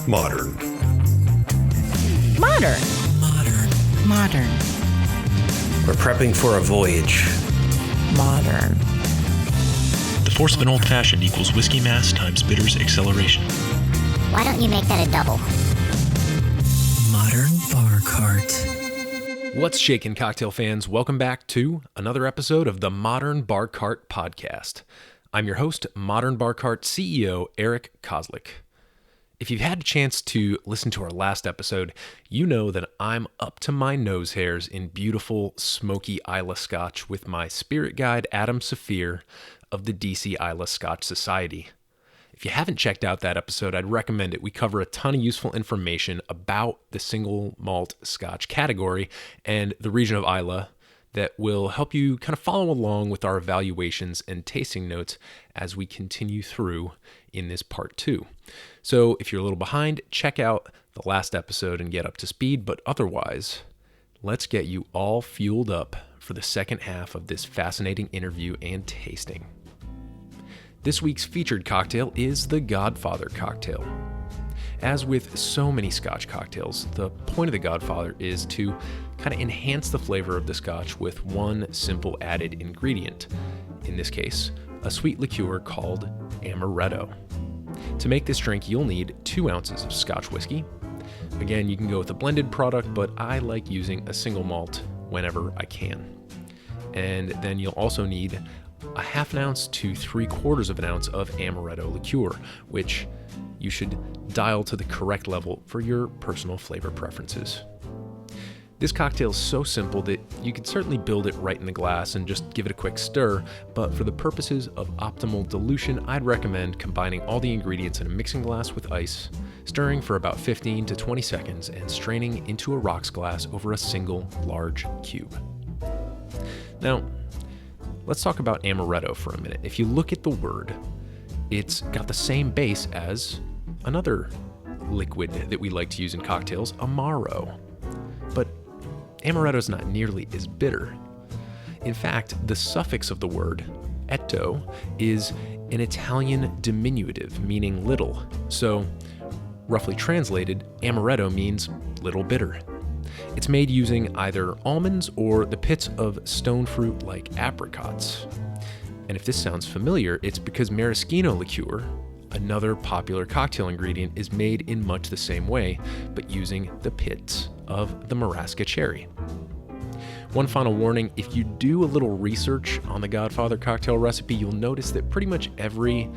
Modern. Modern. Modern. Modern. We're prepping for a voyage. Modern. The force of an old-fashioned equals whiskey mass times bitters acceleration. Why don't you make that a double? Modern Bar Cart. What's shaking, cocktail fans? Welcome back to another episode of the Modern Bar Cart podcast. I'm your host, Modern Bar Cart CEO Eric Kozlik. If you've had a chance to listen to our last episode, you know that I'm up to my nose hairs in beautiful, smoky Islay Scotch with my spirit guide, Adam Safir, of the DC Islay Scotch Society. If you haven't checked out that episode, I'd recommend it. We cover a ton of useful information about the single malt Scotch category and the region of Islay that will help you kind of follow along with our evaluations and tasting notes as we continue through in this part 2. So if you're a little behind, check out the last episode and get up to speed, but otherwise, let's get you all fueled up for the second half of this fascinating interview and tasting. This week's featured cocktail is the Godfather cocktail. As with so many Scotch cocktails, the point of the Godfather is to kind of enhance the flavor of the Scotch with one simple added ingredient. In this case, a sweet liqueur called amaretto. To make this drink, you'll need 2 ounces of Scotch whiskey. Again, you can go with a blended product, but I like using a single malt whenever I can. And then you'll also need a half an ounce to 3/4 of an ounce of amaretto liqueur, which you should dial to the correct level for your personal flavor preferences. This cocktail is so simple that you could certainly build it right in the glass and just give it a quick stir, but for the purposes of optimal dilution, I'd recommend combining all the ingredients in a mixing glass with ice, stirring for about 15 to 20 seconds, and straining into a rocks glass over a single large cube. Now, let's talk about amaretto for a minute. If you look at the word, it's got the same base as another liquid that we like to use in cocktails, Amaro. But amaretto is not nearly as bitter. In fact, the suffix of the word, etto, is an Italian diminutive meaning little. So, roughly translated, amaretto means little bitter. It's made using either almonds or the pits of stone fruit like apricots. And if this sounds familiar, it's because maraschino liqueur, another popular cocktail ingredient, is made in much the same way, but using the pits of the marasca cherry. One final warning, if you do a little research on the Godfather cocktail recipe, you'll notice that pretty much every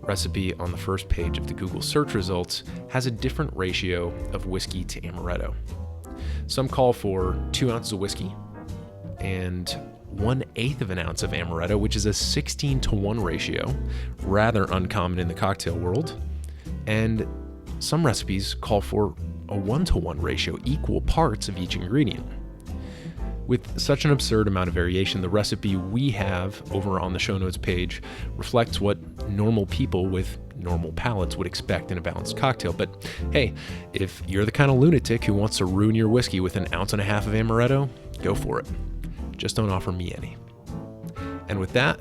recipe on the first page of the Google search results has a different ratio of whiskey to amaretto. Some call for 2 ounces of whiskey and 1/8 of an ounce of amaretto, which is a 16-to-1 ratio, rather uncommon in the cocktail world. And some recipes call for a 1-to-1 ratio, equal parts of each ingredient. With such an absurd amount of variation, the recipe we have over on the show notes page reflects what normal people with normal palates would expect in a balanced cocktail. But hey, if you're the kind of lunatic who wants to ruin your whiskey with 1.5 ounces of amaretto, go for it. Just don't offer me any. And with that,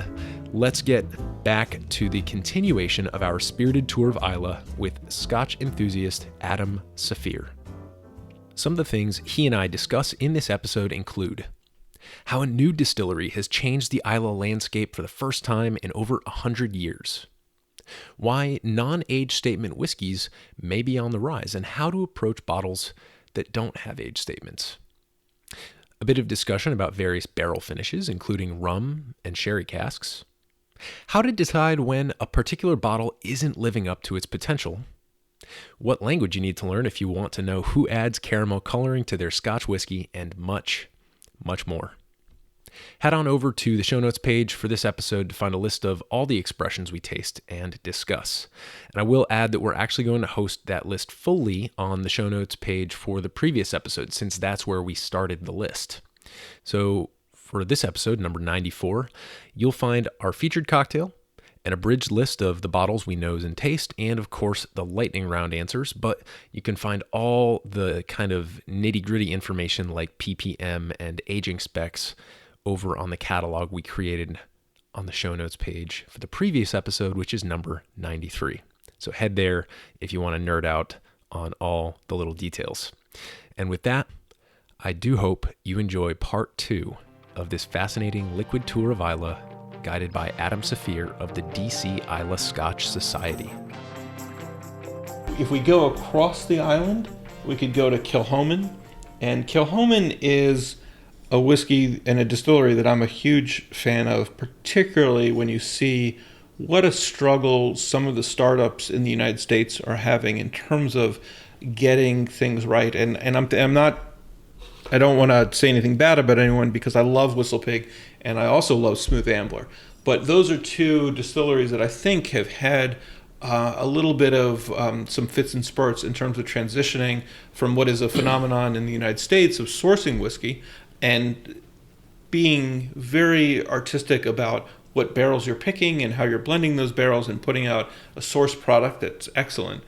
let's get back to the continuation of our spirited tour of Islay with Scotch enthusiast Adam Safir. Some of the things he and I discuss in this episode include how a new distillery has changed the Islay landscape for the first time in over 100 years, why non-age statement whiskeys may be on the rise, and how to approach bottles that don't have age statements. A bit of discussion about various barrel finishes, including rum and sherry casks. How to decide when a particular bottle isn't living up to its potential. What language you need to learn if you want to know who adds caramel coloring to their Scotch whiskey, and much, much more. Head on over to the show notes page for this episode to find a list of all the expressions we taste and discuss. And I will add that we're actually going to host that list fully on the show notes page for the previous episode, since that's where we started the list. So for this episode, number 94, you'll find our featured cocktail, an abridged list of the bottles we nose and taste, and of course the lightning round answers, but you can find all the kind of nitty-gritty information like ppm and aging specs over on the catalog we created on the show notes page for the previous episode, which is number 93. So head there if you want to nerd out on all the little details. And with that, I do hope you enjoy part 2 of this fascinating liquid tour of Islay, guided by Adam Safir of the DC Islay Scotch Society. If we go across the island, we could go to Kilchoman. And Kilchoman is a whiskey and a distillery that I'm a huge fan of, particularly when you see what a struggle some of the startups in the United States are having in terms of getting things right. And I don't want to say anything bad about anyone because I love Whistlepig and I also love Smooth Ambler. But those are two distilleries that I think have had a little bit of some fits and spurts in terms of transitioning from what is a phenomenon in the United States of sourcing whiskey and being very artistic about what barrels you're picking and how you're blending those barrels and putting out a source product that's excellent,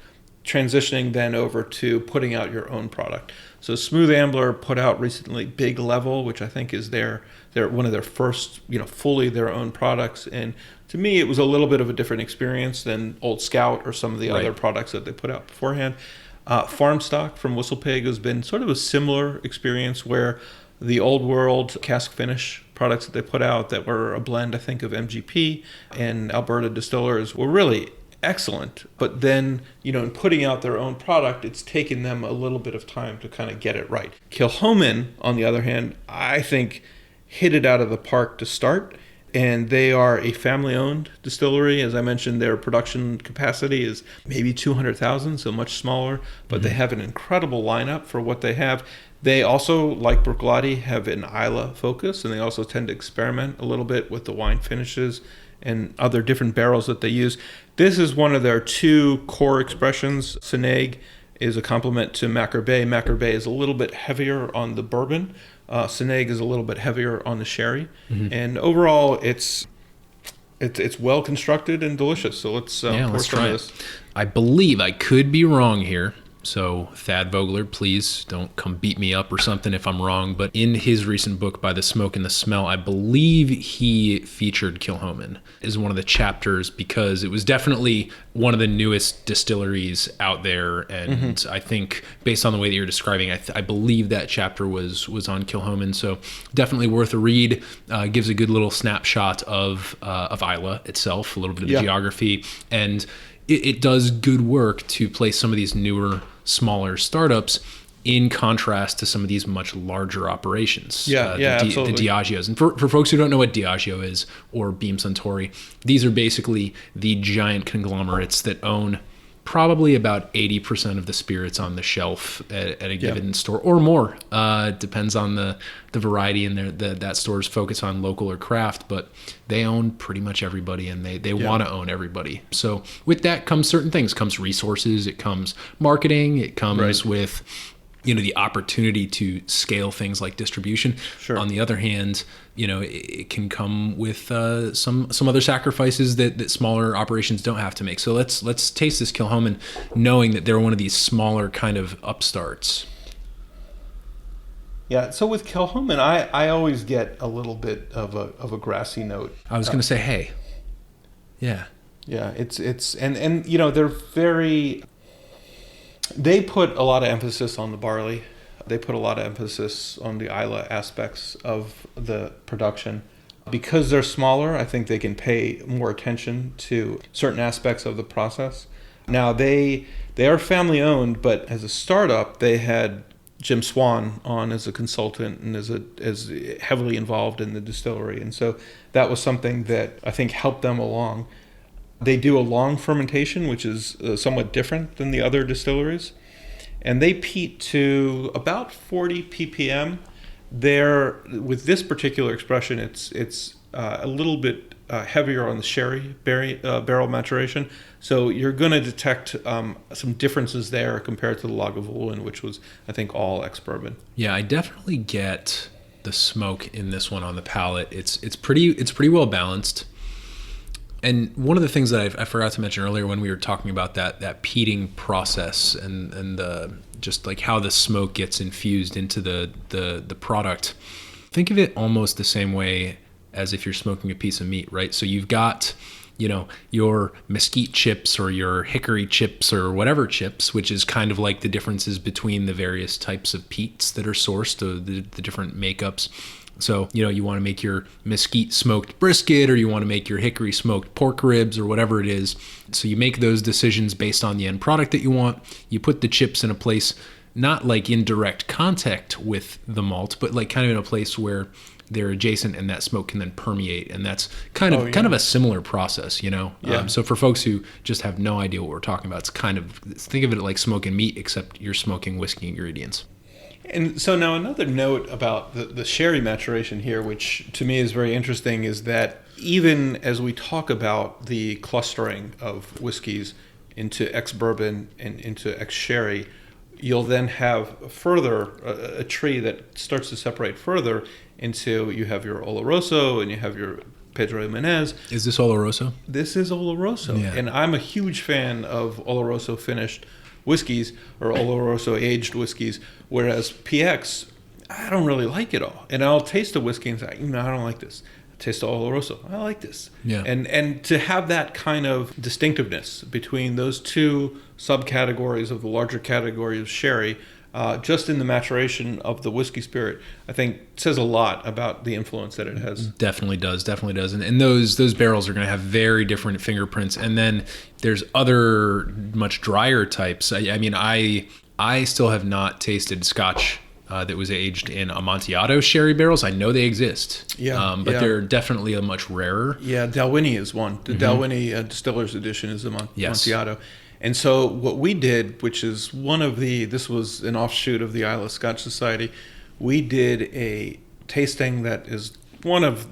transitioning then over to putting out your own product. So Smooth Ambler put out recently Big Level, which I think is their one of their first, fully their own products. And to me, it was a little bit of a different experience than Old Scout or some of the other products that they put out beforehand. Farm Stock from Whistlepig has been sort of a similar experience where the old world cask finish products that they put out that were a blend, I think, of MGP and Alberta distillers were really excellent. But then, in putting out their own product, it's taken them a little bit of time to kind of get it right. Kilchoman, on the other hand, I think hit it out of the park to start. And they are a family-owned distillery. As I mentioned, their production capacity is maybe 200,000, so much smaller. But they have an incredible lineup for what they have. They also, like Bruichladdich, have an Islay focus, and they also tend to experiment a little bit with the wine finishes and other different barrels that they use. This is one of their two core expressions. Seneg is a complement to Macker Bay. Macker Bay is a little bit heavier on the bourbon. Seneg is a little bit heavier on the sherry. And overall, it's well constructed and delicious. So let's try this. I believe, I could be wrong here, so Thad Vogler, please don't come beat me up or something if I'm wrong, but in his recent book, By the Smoke and the Smell, I believe he featured Kilchoman as one of the chapters because it was definitely one of the newest distilleries out there, and I think based on the way that you're describing, I believe that chapter was on Kilchoman, so definitely worth a read. Gives a good little snapshot of Islay itself, a little bit of the geography, and it does good work to place some of these newer, smaller startups in contrast to some of these much larger operations. Absolutely. The Diageos. And for folks who don't know what Diageo is or Beam Suntory, these are basically the giant conglomerates that own probably about 80% of the spirits on the shelf at a given store or more. Depends on the variety and that store's focus on local or craft, but they own pretty much everybody and they want to own everybody. So with that comes certain things. Comes resources, it comes marketing, it comes with the opportunity to scale things like distribution. Sure. On the other hand, it can come with some other sacrifices that smaller operations don't have to make. So let's taste this Kilchoman, knowing that they're one of these smaller kind of upstarts. Yeah. So with Kilchoman, I always get a little bit of a grassy note. I was going to say, hey. Yeah. Yeah. It's and they're very. They put a lot of emphasis on the barley. They put a lot of emphasis on the Islay aspects of the production. Because they're smaller, I think they can pay more attention to certain aspects of the process. Now, they are family owned, but as a startup, they had Jim Swan on as a consultant and as heavily involved in the distillery. And so that was something that I think helped them along. They do a long fermentation, which is somewhat different than the other distilleries. And they peat to about 40 ppm. With this particular expression, it's a little bit heavier on the sherry barrel maturation. So you're going to detect some differences there compared to the Lagavulin, which was, I think, all ex-bourbon. Yeah, I definitely get the smoke in this one on the palate. It's pretty well balanced. And one of the things that I forgot to mention earlier when we were talking about that peating process and just like how the smoke gets infused into the product, think of it almost the same way as if you're smoking a piece of meat, right? So you've got your mesquite chips or your hickory chips or whatever chips, which is kind of like the differences between the various types of peats that are sourced, the different makeups. So, you want to make your mesquite smoked brisket, or you want to make your hickory smoked pork ribs, or whatever it is. So you make those decisions based on the end product that you want. You put the chips in a place, not like in direct contact with the malt, but like kind of in a place where they're adjacent and that smoke can then permeate. And that's kind of a similar process, Yeah. So for folks who just have no idea what we're talking about, think of it like smoking meat, except you're smoking whiskey ingredients. And so now another note about the sherry maturation here, which to me is very interesting, is that even as we talk about the clustering of whiskeys into ex-bourbon and into ex-sherry, you'll then have further a tree that starts to separate further into, you have your Oloroso and you have your Pedro Jimenez. Is this Oloroso? This is Oloroso. Yeah. And I'm a huge fan of Oloroso finished whiskeys or Oloroso aged whiskeys, whereas PX, I don't really like it all. And I'll taste a whiskey and say, I don't like this. Taste the Oloroso, I like this. Yeah. And to have that kind of distinctiveness between those two subcategories of the larger category of sherry, just in the maturation of the whiskey spirit, I think says a lot about the influence that it has. Definitely does. And those barrels are going to have very different fingerprints. And then there's other much drier types. I still have not tasted Scotch that was aged in Amontillado sherry barrels. I know they exist, but they're definitely a much rarer. Yeah, Dalwhinnie is one. The Dalwhinnie Distiller's Edition is Amontillado. And so what we did, which is this was an offshoot of the Islay Scotch Society, we did a tasting that is one of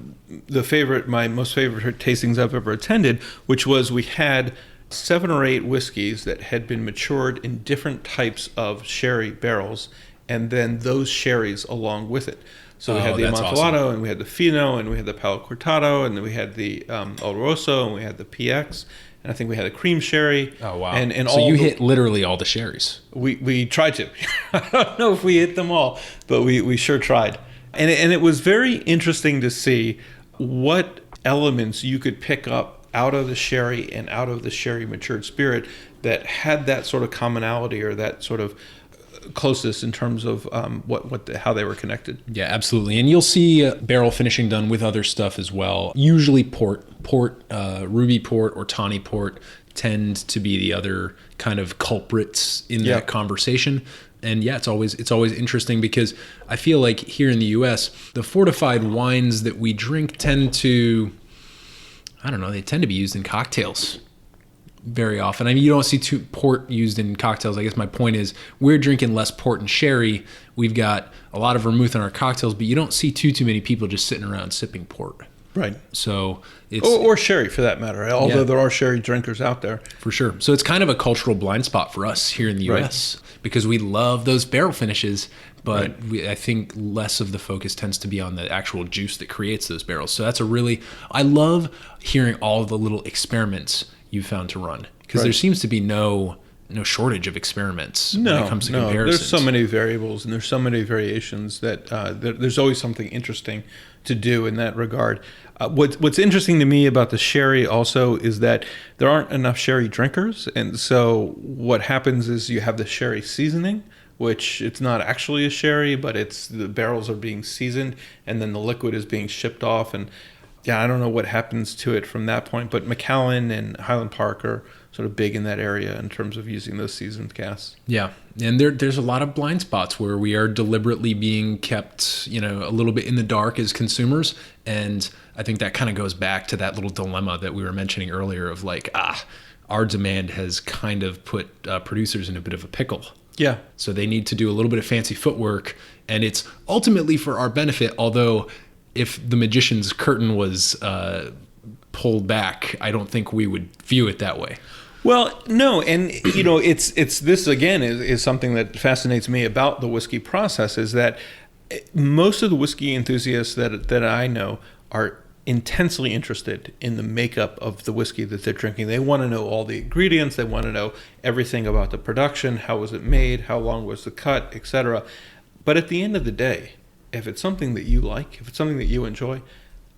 my most favorite tastings I've ever attended, which was we had 7 or 8 whiskeys that had been matured in different types of sherry barrels, and then those sherries along with it. So we had the Amontillado, awesome. And we had the Fino, and we had the Palo Cortado, and then we had the Oloroso, and we had the PX, and I think we had a cream sherry. Oh, wow. And so you hit literally all the sherries. We tried to. I don't know if we hit them all, but we sure tried. And it was very interesting to see what elements you could pick up out of the sherry and out of the sherry matured spirit that had that sort of commonality or that sort of closest in terms of how they were connected. Yeah, absolutely. And you'll see barrel finishing done with other stuff as well. Usually port, ruby port or tawny port tend to be the other kind of culprits in that conversation. And yeah, it's always interesting because I feel like here in the US, the fortified wines that we drink tend to be used in cocktails very often. I mean, you don't see port used in cocktails. I guess my point is we're drinking less port and sherry. We've got a lot of vermouth in our cocktails, but you don't see too many people just sitting around sipping port. Right. So it's or sherry for that matter. Although there are sherry drinkers out there. For sure. So it's kind of a cultural blind spot for us here in the US because we love those barrel finishes, but I think less of the focus tends to be on the actual juice that creates those barrels. So I love hearing all the little experiments you found to run because there seems to be no shortage of experiments when it comes to comparisons. There's so many variables and there's so many variations that there's always something interesting to do in that regard. What's interesting to me about the sherry also is that there aren't enough sherry drinkers, and so what happens is you have the sherry seasoning, which it's not actually a sherry, but the barrels are being seasoned and then the liquid is being shipped off. And I don't know what happens to it from that point, but Macallan and Highland Park are sort of big in that area in terms of using those seasoned casks. Yeah, and there's a lot of blind spots where we are deliberately being kept, a little bit in the dark as consumers, and I think that kind of goes back to that little dilemma that we were mentioning earlier of like, our demand has kind of put producers in a bit of a pickle. Yeah. So they need to do a little bit of fancy footwork, and it's ultimately for our benefit, although if the magician's curtain was pulled back, I don't think we would view it that way. Well, no, and it's this again is something that fascinates me about the whiskey process is that most of the whiskey enthusiasts that I know are intensely interested in the makeup of the whiskey that they're drinking. They want to know all the ingredients. They want to know everything about the production, how was it made, how long was the cut, etc. But at the end of the day, if it's something that you like, if it's something that you enjoy,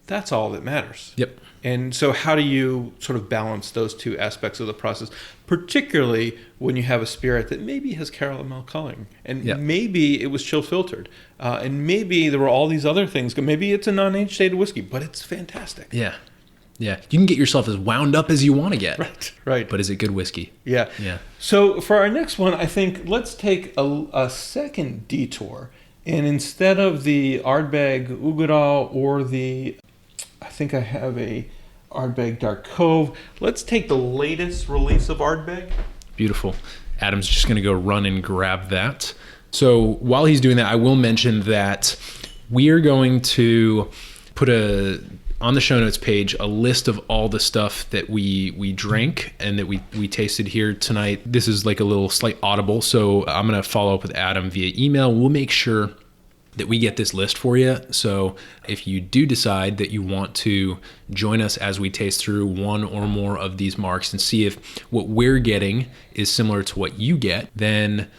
That's all that matters. Yep. And so how do you sort of balance those two aspects of the process, particularly when you have a spirit that maybe has caramel coloring and maybe it was chill filtered and maybe there were all these other things. Maybe it's a non-age dated whiskey, but it's fantastic. Yeah. Yeah. You can get yourself as wound up as you want to get. Right. But is it good whiskey? Yeah. So for our next one, I think let's take a second detour. And instead of the Ardbeg Ugadal or I think I have a Ardbeg Dark Cove. Let's take the latest release of Ardbeg. Beautiful. Adam's just going to go run and grab that. So while he's doing that, I will mention that we are going to put on the show notes page a list of all the stuff that we drank and that we tasted here tonight. This is like a little slight audible, so I'm going to follow up with Adam via email. We'll make sure that we get this list for you. So if you do decide that you want to join us as we taste through one or more of these marks and see if what we're getting is similar to what you get, then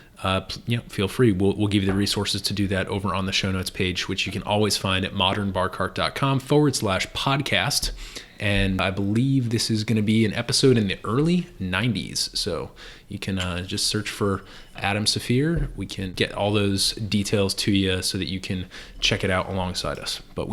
feel free. We'll give you the resources to do that over on the show notes page, which you can always find at modernbarcart.com/podcast. And I believe this is going to be an episode in the early 90s. So you can just search for Adam Safir. We can get all those details to you so that you can check it out alongside us. But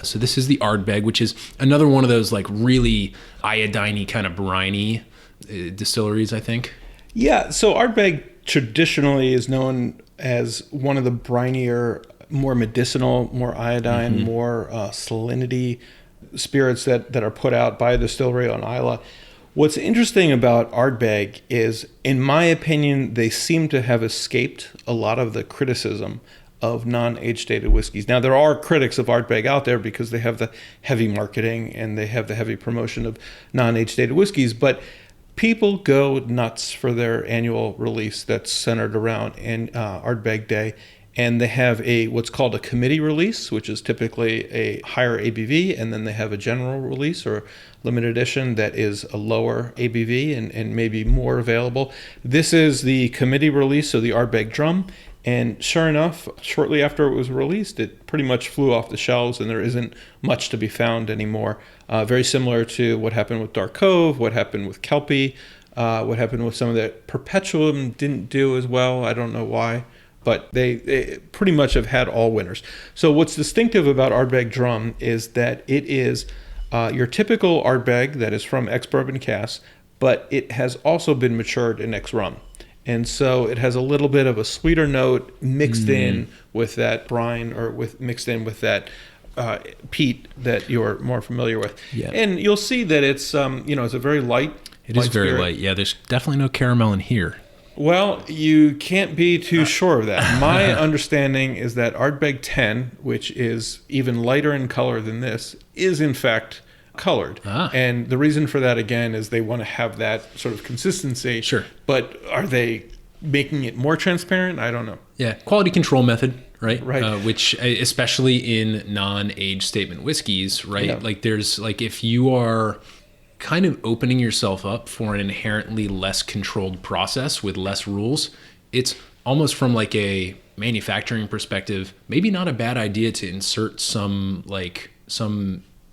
so this is the Ardbeg, which is another one of those like really iodine-y kind of briny distilleries, I think. Yeah, so Ardbeg traditionally is known as one of the brinier, more medicinal, more iodine, more salinity spirits that are put out by a distillery on Islay. What's interesting about Ardbeg is, in my opinion, they seem to have escaped a lot of the criticism of non-age dated whiskeys. Now, there are critics of Ardbeg out there because they have the heavy marketing and they have the heavy promotion of non-age dated whiskeys, but people go nuts for their annual release that's centered around Ardbeg Day. And they have what's called a committee release, which is typically a higher ABV, and then they have a general release or limited edition that is a lower ABV and maybe more available. This is the committee release, so the Ardbeg Drum, and sure enough, shortly after it was released, it pretty much flew off the shelves, and there isn't much to be found anymore. Very similar to what happened with Dark Cove, what happened with Kelpie, what happened with some of that. Perpetuum didn't do as well. I don't know why. But they pretty much have had all winners. So what's distinctive about Ardbeg Drum is that it is your typical Ardbeg that is from ex-bourbon casks, but it has also been matured in ex-rum. And so it has a little bit of a sweeter note mixed in with that brine or mixed in with that peat that you're more familiar with. Yeah. And you'll see that it's, it's a very light. It is very light. Yeah, there's definitely no caramel in here. Well, you can't be too sure of that. My understanding is that Ardbeg 10, which is even lighter in color than this, is in fact colored. And the reason for that, again, is they want to have that sort of consistency. Sure. But are they making it more transparent? I don't know. Yeah, quality control method, right? Right. Which, especially in non-age statement whiskeys, right? Yeah. Like there's like if you are kind of opening yourself up for an inherently less controlled process with less rules, it's almost from like a manufacturing perspective, maybe not a bad idea to insert some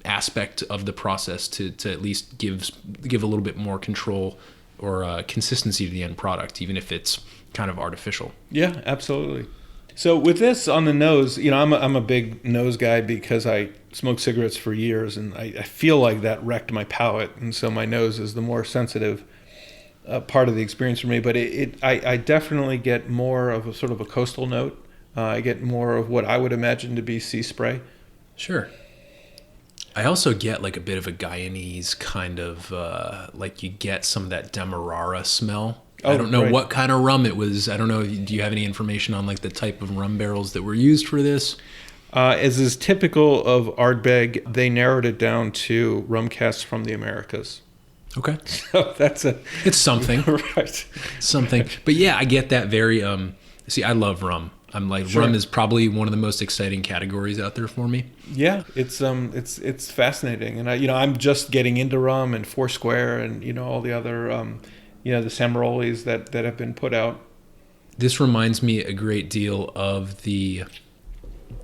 aspect of the process to at least give a little bit more control or consistency to the end product, even if it's kind of artificial. Yeah, absolutely. So with this on the nose, I'm a big nose guy because I smoked cigarettes for years, and I feel like that wrecked my palate, and so my nose is the more sensitive part of the experience for me. But I definitely get more of a sort of a coastal note. I get more of what I would imagine to be sea spray. Sure. I also get like a bit of a Guyanese kind of like you get some of that Demerara smell. I don't know what kind of rum it was. I don't know. Do you have any information on like the type of rum barrels that were used for this? As is typical of Ardbeg, they narrowed it down to rum casks from the Americas. Okay. So it's something. Right. Something. But yeah, I get that very, see, I love rum. I'm like, rum is probably one of the most exciting categories out there for me. Yeah, it's fascinating. And I'm just getting into rum and Foursquare and, all the other, the Samarolis that have been put out. This reminds me a great deal of the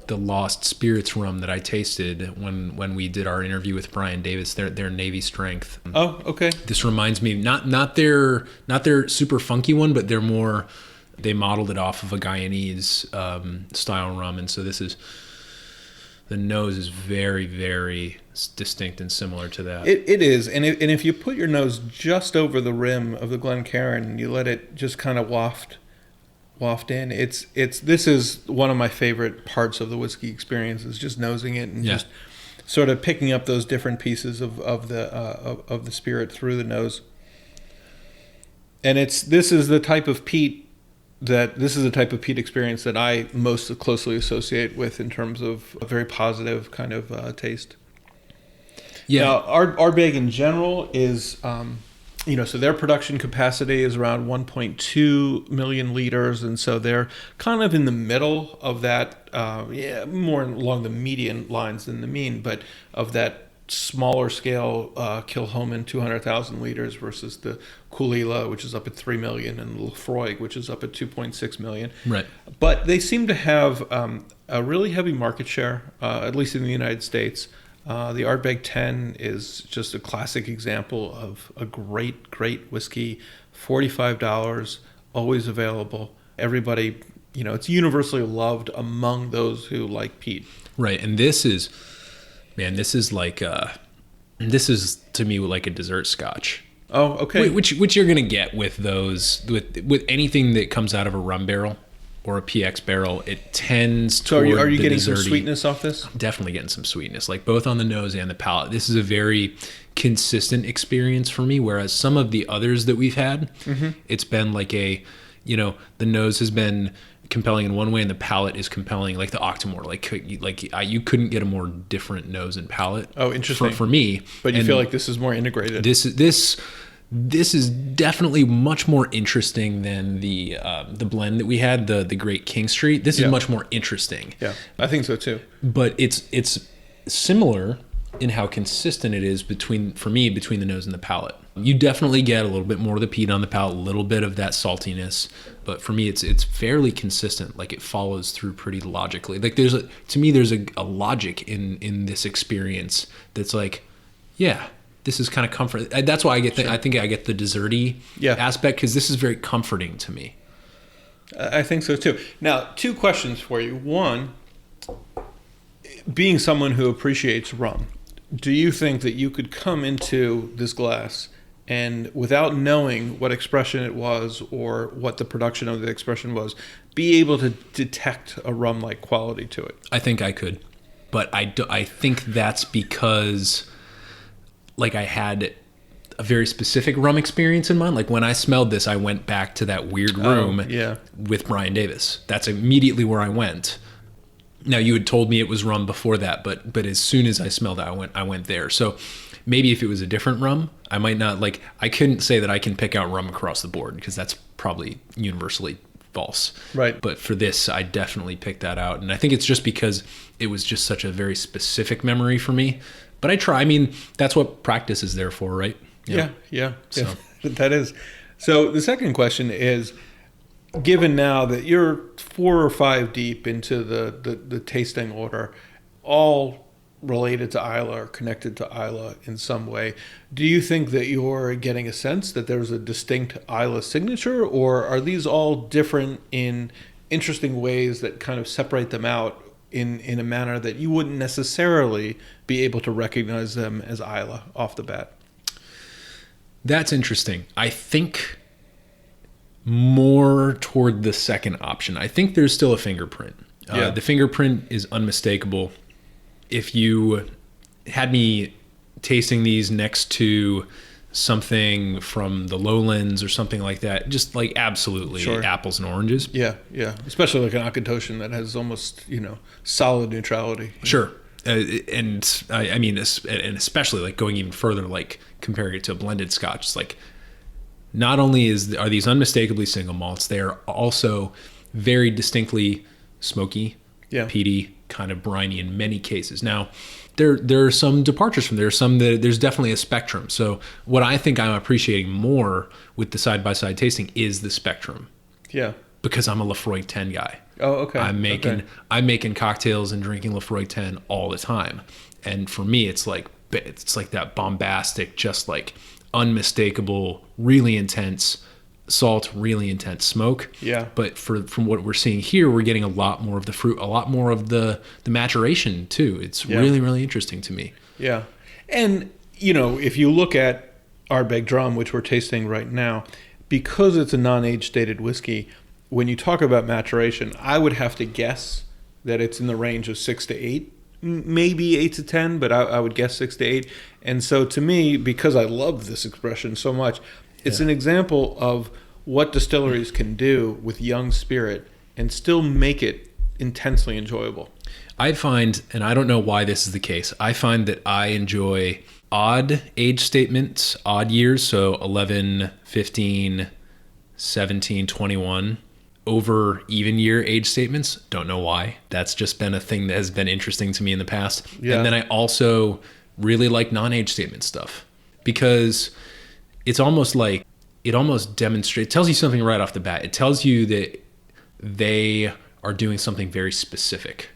the Lost Spirits rum that I tasted when we did our interview with Brian Davis, their Navy Strength. Oh, okay. This reminds me not their super funky one, but they modeled it off of a Guyanese style rum, and so the nose is very, very distinct and similar to that. It is, and if you put your nose just over the rim of the Glencairn and you let it just kind of waft in, this is one of my favorite parts of the whiskey experience, is just nosing it and just sort of picking up those different pieces of the spirit through the nose. And this is the type of peat experience that I most closely associate with in terms of a very positive kind of taste. Yeah. Now, Ardbeg in general is, so their production capacity is around 1.2 million liters, and so they're kind of in the middle of that, more along the median lines than the mean, but of that smaller scale Kilchoman 200,000 liters versus the Kulila, which is up at 3 million, and Lefroy, which is up at 2.6 million. Right. But they seem to have a really heavy market share, at least in the United States. The Ardbeg 10 is just a classic example of a great, great whiskey. $45, always available. Everybody, it's universally loved among those who like peat. Right, and this is to me like a dessert Scotch. Oh, okay. Which you're gonna get with those with anything that comes out of a rum barrel or a PX barrel. It tends to. So are you getting some sweetness off this? Definitely getting some sweetness, like both on the nose and the palate. This is a very consistent experience for me. Whereas some of the others that we've had, it's been like the nose has been compelling in one way and the palate is compelling, like the Octomore. You couldn't get a more different nose and palate. Oh, interesting. For me. But you feel like this is more integrated. This is definitely much more interesting than the blend that we had, the Great King Street. This is much more interesting. Yeah, I think so too. But it's similar in how consistent it is between the nose and the palate. You definitely get a little bit more of the peat on the palate, a little bit of that saltiness, but for me it's fairly consistent. Like it follows through pretty logically. Like there's a logic in this experience that's like, yeah, this is kind of comfort. That's why I get I think I get the desserty aspect, because this is very comforting to me. I think so too. Now, two questions for you. One, being someone who appreciates rum, do you think that you could come into this glass and, without knowing what expression it was or what the production of the expression was, be able to detect a rum-like quality to it? I think I could, but I think that's because, like, I had a very specific rum experience in mind. Like when I smelled this, I went back to that weird room with Brian Davis. That's immediately where I went. Now, you had told me it was rum before that, but as soon as I smelled it, I went there. So maybe if it was a different rum, I might not, like, I couldn't say that I can pick out rum across the board, because that's probably universally false. Right. But for this, I definitely picked that out. And I think it's just because it was just such a very specific memory for me. But I try. I mean, that's what practice is there for, right? Yeah. So. That is. So the second question is, given now that you're 4 or 5 deep into the tasting order, all related to Islay or connected to Islay in some way, do you think that you're getting a sense that there's a distinct Islay signature, or are these all different in interesting ways that kind of separate them out in a manner that you wouldn't necessarily be able to recognize them as Islay off the bat? That's interesting. I think more toward the second option. I think there's still a fingerprint. The fingerprint is unmistakable. If you had me tasting these next to something from the lowlands or something like that, just like absolutely apples and oranges. Yeah. Especially like an Akatoshan that has almost, solid neutrality. Sure. And I mean, and especially like going even further, like comparing it to a blended Scotch, it's like, not only are these unmistakably single malts, they are also very distinctly smoky, peaty, kind of briny in many cases. Now, there are some departures from there. There's definitely a spectrum. So what I think I'm appreciating more with the side-by-side tasting is the spectrum. Yeah. Because I'm a Lefroy 10 guy. Oh, okay. I'm making cocktails and drinking Lefroy 10 all the time. And for me, it's like that bombastic, just like unmistakable, really intense salt, really intense smoke. Yeah. But from what we're seeing here, we're getting a lot more of the fruit, a lot more of the maturation too. It's really, really interesting to me. Yeah. And, if you look at Ardbeg Drum, which we're tasting right now, because it's a non-age stated whiskey, when you talk about maturation, I would have to guess that it's in the range of 6 to 8, maybe 8 to 10, but I would guess 6 to 8. And so to me, because I love this expression so much, it's an example of what distilleries can do with young spirit and still make it intensely enjoyable. I find, and I don't know why this is the case, I find that I enjoy odd age statements, odd years, so 11, 15, 17, 21, over even year age statements. Don't know why. That's just been a thing that has been interesting to me in the past. Yeah. And then I also really like non-age statement stuff because it's almost like, it almost demonstrates, tells you something right off the bat. It tells you that they are doing something very specific.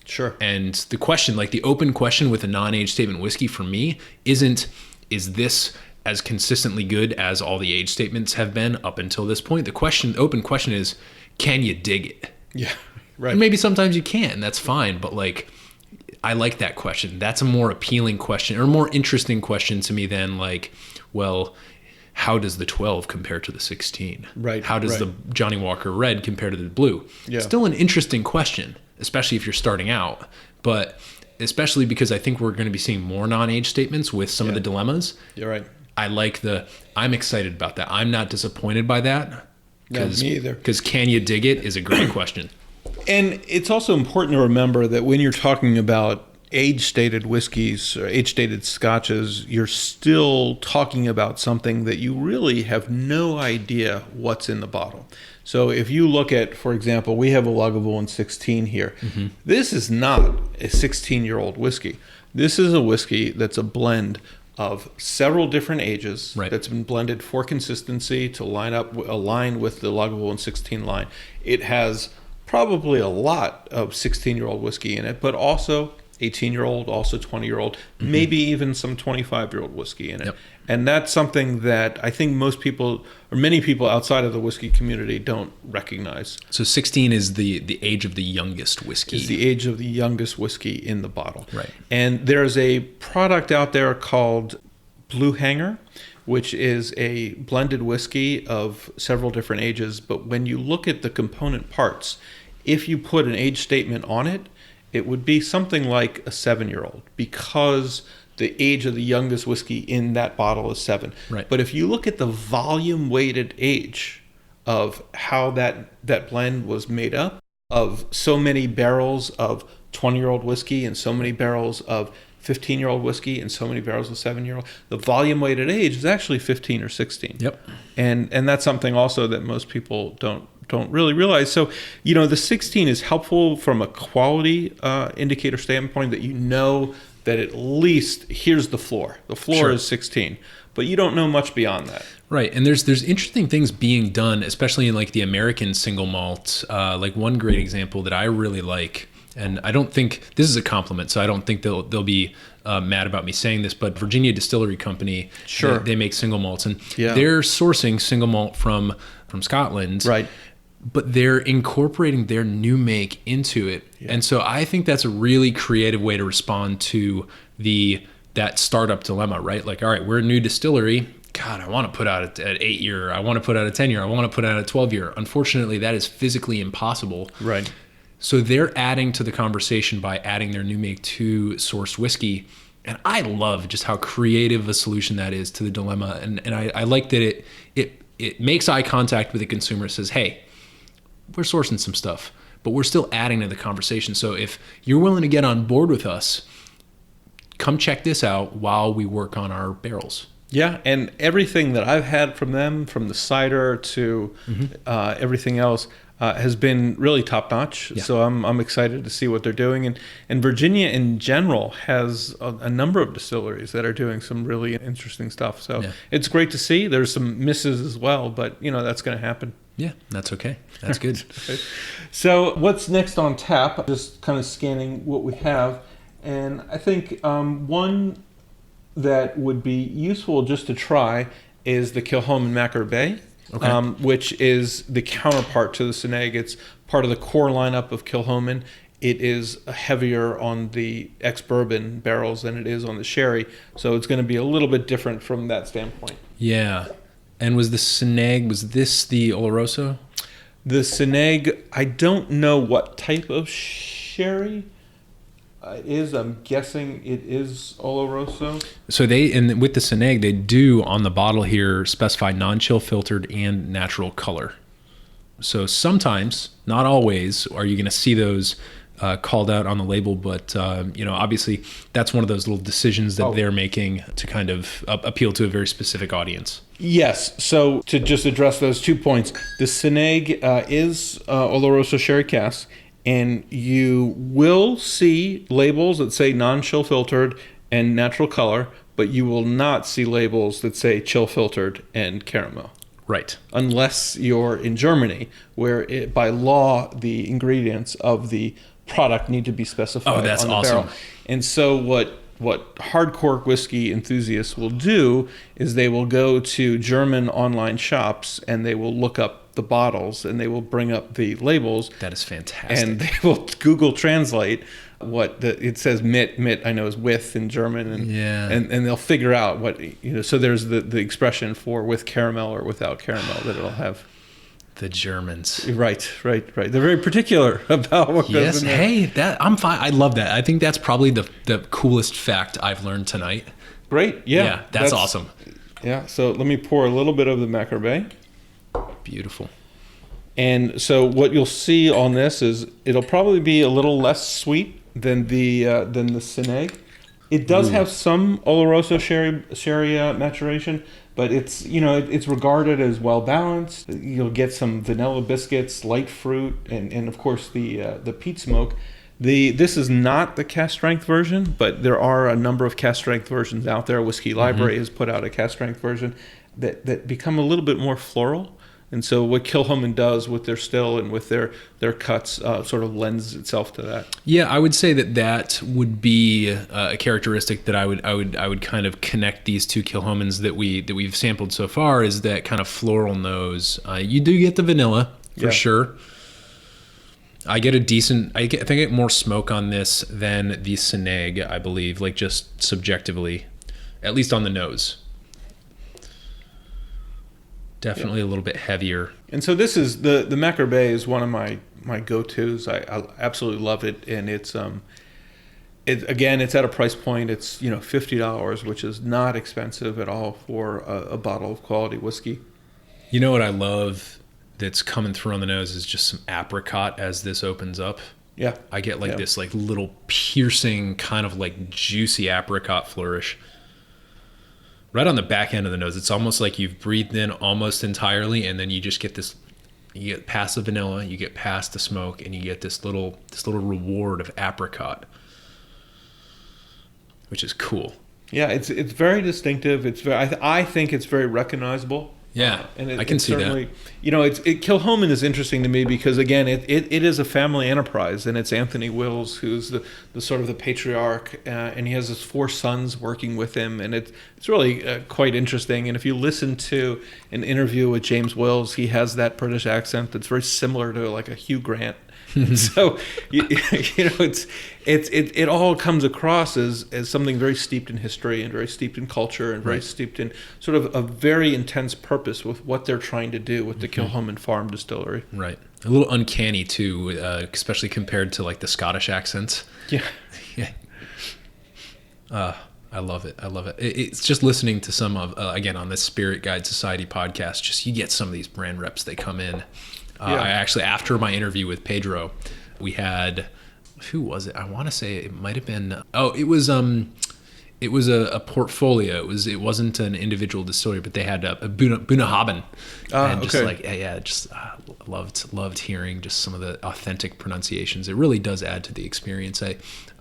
Sure. And the question, like the open question with a non-age statement whiskey for me isn't, is this as consistently good as all the age statements have been up until this point? The open question is, can you dig it? Yeah, right. And maybe sometimes you can, that's fine. But like, I like that question. That's a more appealing question or more interesting question to me than like, well, how does the 12 compare to the 16? Right. How does the Johnny Walker Red compare to the blue? Yeah. Still an interesting question, especially if you're starting out, but especially because I think we're going to be seeing more non-age statements with some of the dilemmas. You're right. I'm excited about that. I'm not disappointed by that. No, me either. Because can you dig it is a great question. And it's also important to remember that when you're talking about age-stated whiskeys or age-stated scotches, you're still talking about something that you really have no idea what's in the bottle. So if you look at, for example, we have a Lagavulin 16 here. Mm-hmm. This is not a 16-year-old whiskey. This is a whiskey that's a blend of several different ages that's been blended for consistency to align with the Lagavulin 16 line. It has probably a lot of 16-year-old whiskey in it, but also 18-year-old, also 20-year-old, maybe even some 25-year-old whiskey in it. Yep. And that's something that I think most people, or many people outside of the whiskey community, don't recognize. So 16 is the age of the youngest whiskey. Is the age of the youngest whiskey in the bottle. Right. And there's a product out there called Blue Hanger, which is a blended whiskey of several different ages. But when you look at the component parts, if you put an age statement on it, it would be something like a 7-year-old because the age of the youngest whiskey in that bottle is 7. Right. But if you look at the volume weighted age of how that blend was made up, of so many barrels of 20-year-old whiskey and so many barrels of 15-year-old whiskey and so many barrels of 7-year-old, the volume weighted age is actually 15 or 16. Yep. And that's something also that most people don't really realize. So, the 16 is helpful from a quality indicator standpoint, that that at least here's the floor. The floor is 16, but you don't know much beyond that. Right. And there's interesting things being done, especially in like the American single malt. Like one great example that I really like, and I don't think this is a compliment, so I don't think they'll be mad about me saying this, but Virginia Distillery Company, they make single malts, and they're sourcing single malt from Scotland. Right. But they're incorporating their new make into it. Yeah. And so I think that's a really creative way to respond to that startup dilemma, right? Like, all right, we're a new distillery. God, I want to put out an 8-year. I want to put out a 10-year. I want to put out a 12-year. Unfortunately, that is physically impossible. Right. So they're adding to the conversation by adding their new make to sourced whiskey. And I love just how creative a solution that is to the dilemma. And I like that it makes eye contact with the consumer, says, hey, we're sourcing some stuff, but we're still adding to the conversation. So if you're willing to get on board with us, come check this out while we work on our barrels. Yeah, and everything that I've had from them, from the cider to everything else, has been really top notch. Yeah. So I'm excited to see what they're doing. And Virginia in general has a number of distilleries that are doing some really interesting stuff. So it's great to see. There's some misses as well, but that's going to happen. Yeah, that's okay. That's good. So what's next on tap? Just kind of scanning what we have. And I think one that would be useful just to try is the Kilchoman Macquarie Bay, which is the counterpart to the Seneg. It's part of the core lineup of Kilchoman. It is heavier on the ex-bourbon barrels than it is on the sherry, so it's going to be a little bit different from that standpoint. Yeah. And was the Seneg, was this the Oloroso? The Seneg, I don't know what type of sherry it is. I'm guessing it is Oloroso. So and with the Seneg, they do on the bottle here specify non-chill filtered and natural color. So sometimes, not always, are you going to see those called out on the label, but obviously that's one of those little decisions that they're making to kind of appeal to a very specific audience. Yes. So to just address those 2 points, the Seneg is Oloroso sherry cask, and you will see labels that say non-chill filtered and natural color, but you will not see labels that say chill filtered and caramel. Right. Unless you're in Germany, where by law the ingredients of the product need to be specified. Oh, that's on the awesome. barrel. And so what hardcore whiskey enthusiasts will do is they will go to German online shops and they will look up the bottles and they will bring up the labels. That is fantastic. And they will Google translate it says mit I know is with in German, and they'll figure out what, so there's the expression for with caramel or without caramel that it'll have. The Germans. Right. They're very particular about what goes in there. Hey, I'm fine. I love that. I think that's probably the coolest fact I've learned tonight. Great. Yeah. That's awesome. Yeah. So let me pour a little bit of the Macquarie Bay. Beautiful. And so what you'll see on this is it'll probably be a little less sweet than the Seneg. It does have some Oloroso sherry maturation, but it's it's regarded as well balanced. You'll get some vanilla biscuits, light fruit, and of course the peat smoke. This is not the cask strength version, but there are a number of cask strength versions out there. Whiskey Library has put out a cask strength version that become a little bit more floral. And so what Kilchoman does with their still and with their cuts sort of lends itself to that. Yeah, I would say that would be a characteristic that I would kind of connect these two Kilchomans that we've sampled so far, is that kind of floral nose. You do get the vanilla for sure. I think I get more smoke on this than the Seneg, I believe, like just subjectively, at least on the nose. Definitely a little bit heavier. And so this is the Macquarie Bay is one of my go-tos. I absolutely love it, and it's at a price point. It's $50, which is not expensive at all for a bottle of quality whiskey. You know what I love that's coming through on the nose is just some apricot as this opens up. Yeah, I get this like little piercing kind of like juicy apricot flourish. Right on the back end of the nose, it's almost like you've breathed in almost entirely, and then you just get this. You get past the vanilla, you get past the smoke, and you get this little reward of apricot, which is cool. Yeah, it's very distinctive. I think it's very recognizable. Yeah, and I can see that. Kilchoman is interesting to me because again, it is a family enterprise, and it's Anthony Wills who's the sort of the patriarch, and he has his 4 sons working with him, and it's really quite interesting. And if you listen to an interview with James Wills, he has that British accent that's very similar to like a Hugh Grant. So it all comes across as something very steeped in history and very steeped in culture and very steeped in sort of a very intense purpose with what they're trying to do with the Kilchoman Farm Distillery. Right. A little uncanny too, especially compared to like the Scottish accents. Yeah. I love it. It's just listening to some of, again, on this Spirit Guide Society podcast, just you get some of these brand reps, they come in. I actually, after my interview with Pedro, we had, who was it? I want to say it might have been, it was a portfolio. It wasn't an individual distillery, but they had a Bunahaben. And just loved hearing just some of the authentic pronunciations. It really does add to the experience.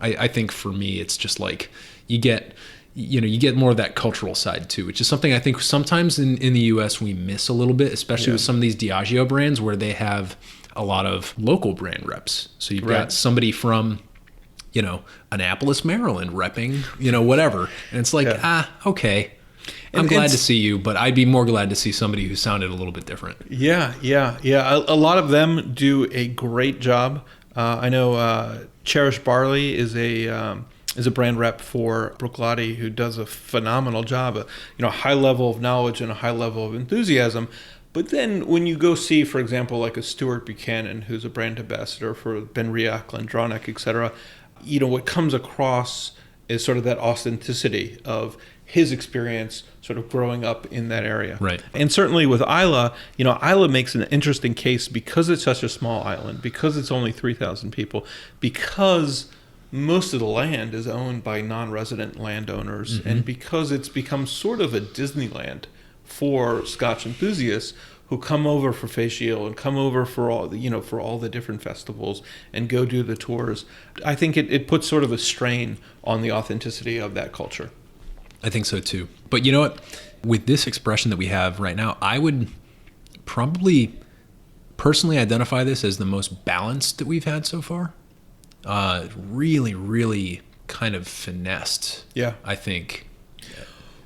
I think for me, it's just like you get you get more of that cultural side too, which is something I think sometimes in the US we miss a little bit, especially with some of these Diageo brands where they have a lot of local brand reps. So you've got somebody from, Annapolis, Maryland repping, whatever. And it's like, okay. I'm glad to see you, but I'd be more glad to see somebody who sounded a little bit different. Yeah. A lot of them do a great job. I know Cherish Barley is a brand rep for Bruichladdich who does a phenomenal job. A high level of knowledge and a high level of enthusiasm. But then when you go see, for example, like a Stuart Buchanan, who's a brand ambassador for Benriach, Glendronach, etc., what comes across is sort of that authenticity of his experience sort of growing up in that area. Right. And certainly with Islay, Islay makes an interesting case because it's such a small island, because it's only 3,000 people, because most of the land is owned by non-resident landowners, and because it's become sort of a Disneyland for Scotch enthusiasts who come over for Facial and come over for all the different festivals and go do the tours. I think it puts sort of a strain on the authenticity of that culture. I think so too. But you know what? With this expression that we have right now, I would probably personally identify this as the most balanced that we've had so far. Really, really kind of finessed. Yeah. I think.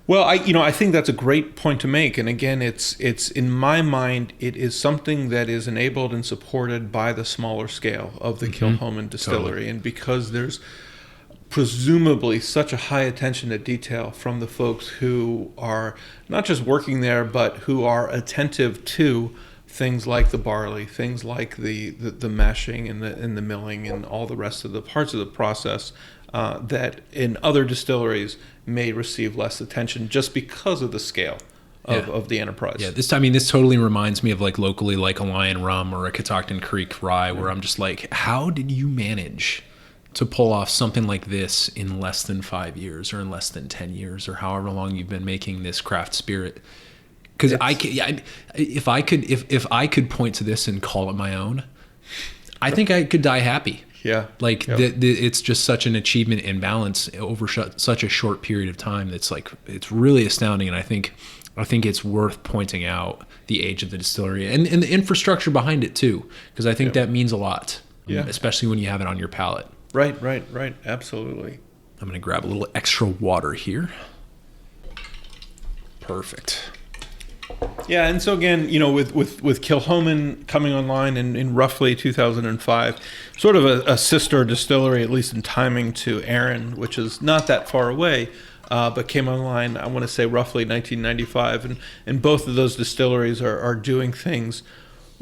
Well, I think that's a great point to make. And again, it's in my mind, it is something that is enabled and supported by the smaller scale of the Kilchoman distillery. Totally. And because there's presumably such a high attention to detail from the folks who are not just working there, but who are attentive to things like the barley, things like the mashing and the milling and all the rest of the parts of the process that in other distilleries may receive less attention just because of the scale of the enterprise. Yeah, this totally reminds me of like locally like a Lion Rum or a Catoctin Creek Rye, where I'm just like, how did you manage to pull off something like this in less than 5 years or in less than 10 years or however long you've been making this craft spirit? Because if I could point to this and call it my own, I think I could die happy. Yeah. It's just such an achievement in balance over such a short period of time. That's like, it's really astounding. And I think it's worth pointing out the age of the distillery and the infrastructure behind it too, because I think that means a lot, especially when you have it on your palate. Right. Absolutely. I'm going to grab a little extra water here. Perfect. Yeah, and so again, with Kilchoman coming online in roughly 2005, sort of a sister distillery, at least in timing, to Arran, which is not that far away, but came online, I want to say roughly 1995, and both of those distilleries are doing things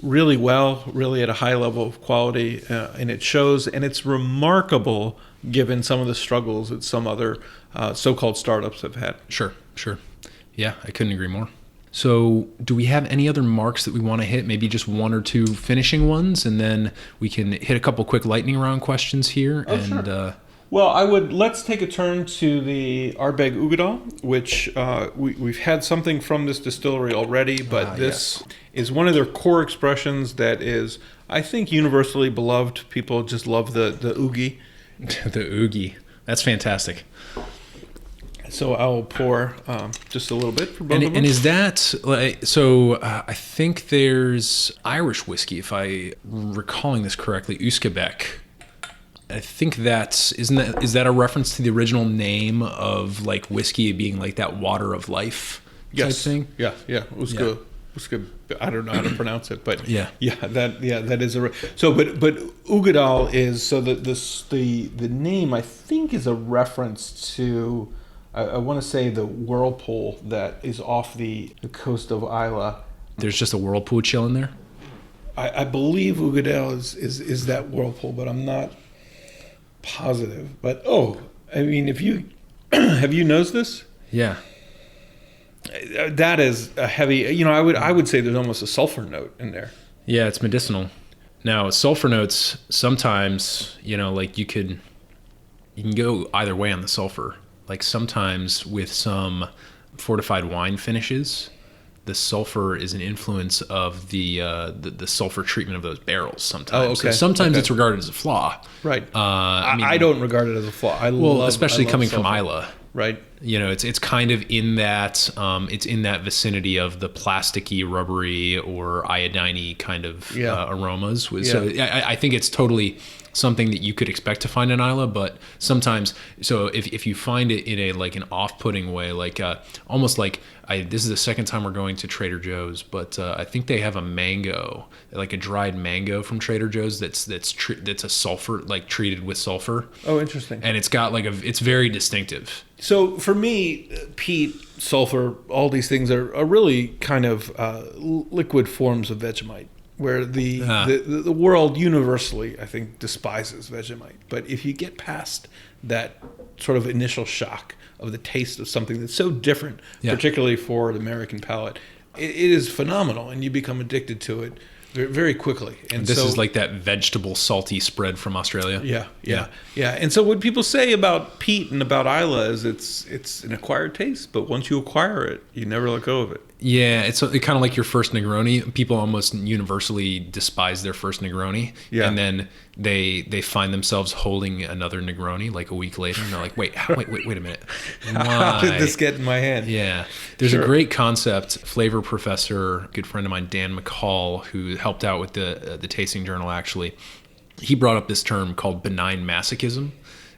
really well, really at a high level of quality, and it shows, and it's remarkable given some of the struggles that some other so-called startups have had. Sure. Yeah, I couldn't agree more. So do we have any other marks that we want to hit? Maybe just one or two finishing ones, and then we can hit a couple quick lightning round questions here. Sure. Well, let's take a turn to the Ardbeg Uigeadail, which we've had something from this distillery already, but this is one of their core expressions that is, I think, universally beloved. People just love the oogie. The oogie. That's fantastic. So I'll pour just a little bit for both of them. And is that so? I think there's Irish whiskey, if I recalling this correctly, Uskebek. I think is that a reference to the original name of like whiskey being like that water of life type thing? Yeah. Uske, I don't know how to pronounce it, but that is a so. But Uigeadail is so the name I think is a reference to. I want to say the whirlpool that is off the coast of Islay. There's just a whirlpool chill in there? I believe Uigeadail is that whirlpool, but I'm not positive. But if you have you nosed this? Yeah. That is a heavy. I would say there's almost a sulfur note in there. Yeah, it's medicinal. Now, sulfur notes sometimes, like you can go either way on the sulfur. Like sometimes with some fortified wine finishes, the sulfur is an influence of the sulfur treatment of those barrels sometimes. Oh, okay. So sometimes it's regarded as a flaw. Right. I don't regard it as a flaw. Especially coming from Islay. Right. It's kind of in that it's in that vicinity of the plasticky, rubbery, or iodine-y kind of aromas. So I think it's totally something that you could expect to find in Islay, but sometimes, so if you find it in an off-putting way, almost like this is the second time we're going to Trader Joe's, but I think they have a mango, like a dried mango from Trader Joe's that's a sulfur, treated with sulfur. Oh, interesting. And it's got it's very distinctive. So for me, peat, sulfur, all these things are really kind of liquid forms of Vegemite, where the world universally, I think, despises Vegemite. But if you get past that sort of initial shock of the taste of something that's so different, particularly for the American palate, it is phenomenal, and you become addicted to it very quickly. And this is like that vegetable salty spread from Australia. Yeah. And so what people say about peat and about Islay is it's an acquired taste, but once you acquire it, you never let go of it. Yeah, it's kind of like your first Negroni. People almost universally despise their first Negroni, and then they find themselves holding another Negroni like a week later, and they're like, wait a minute, how did this get in my hand? Yeah, there's a great concept. Flavor professor, good friend of mine, Dan McCall, who helped out with the tasting journal. Actually, he brought up this term called benign masochism,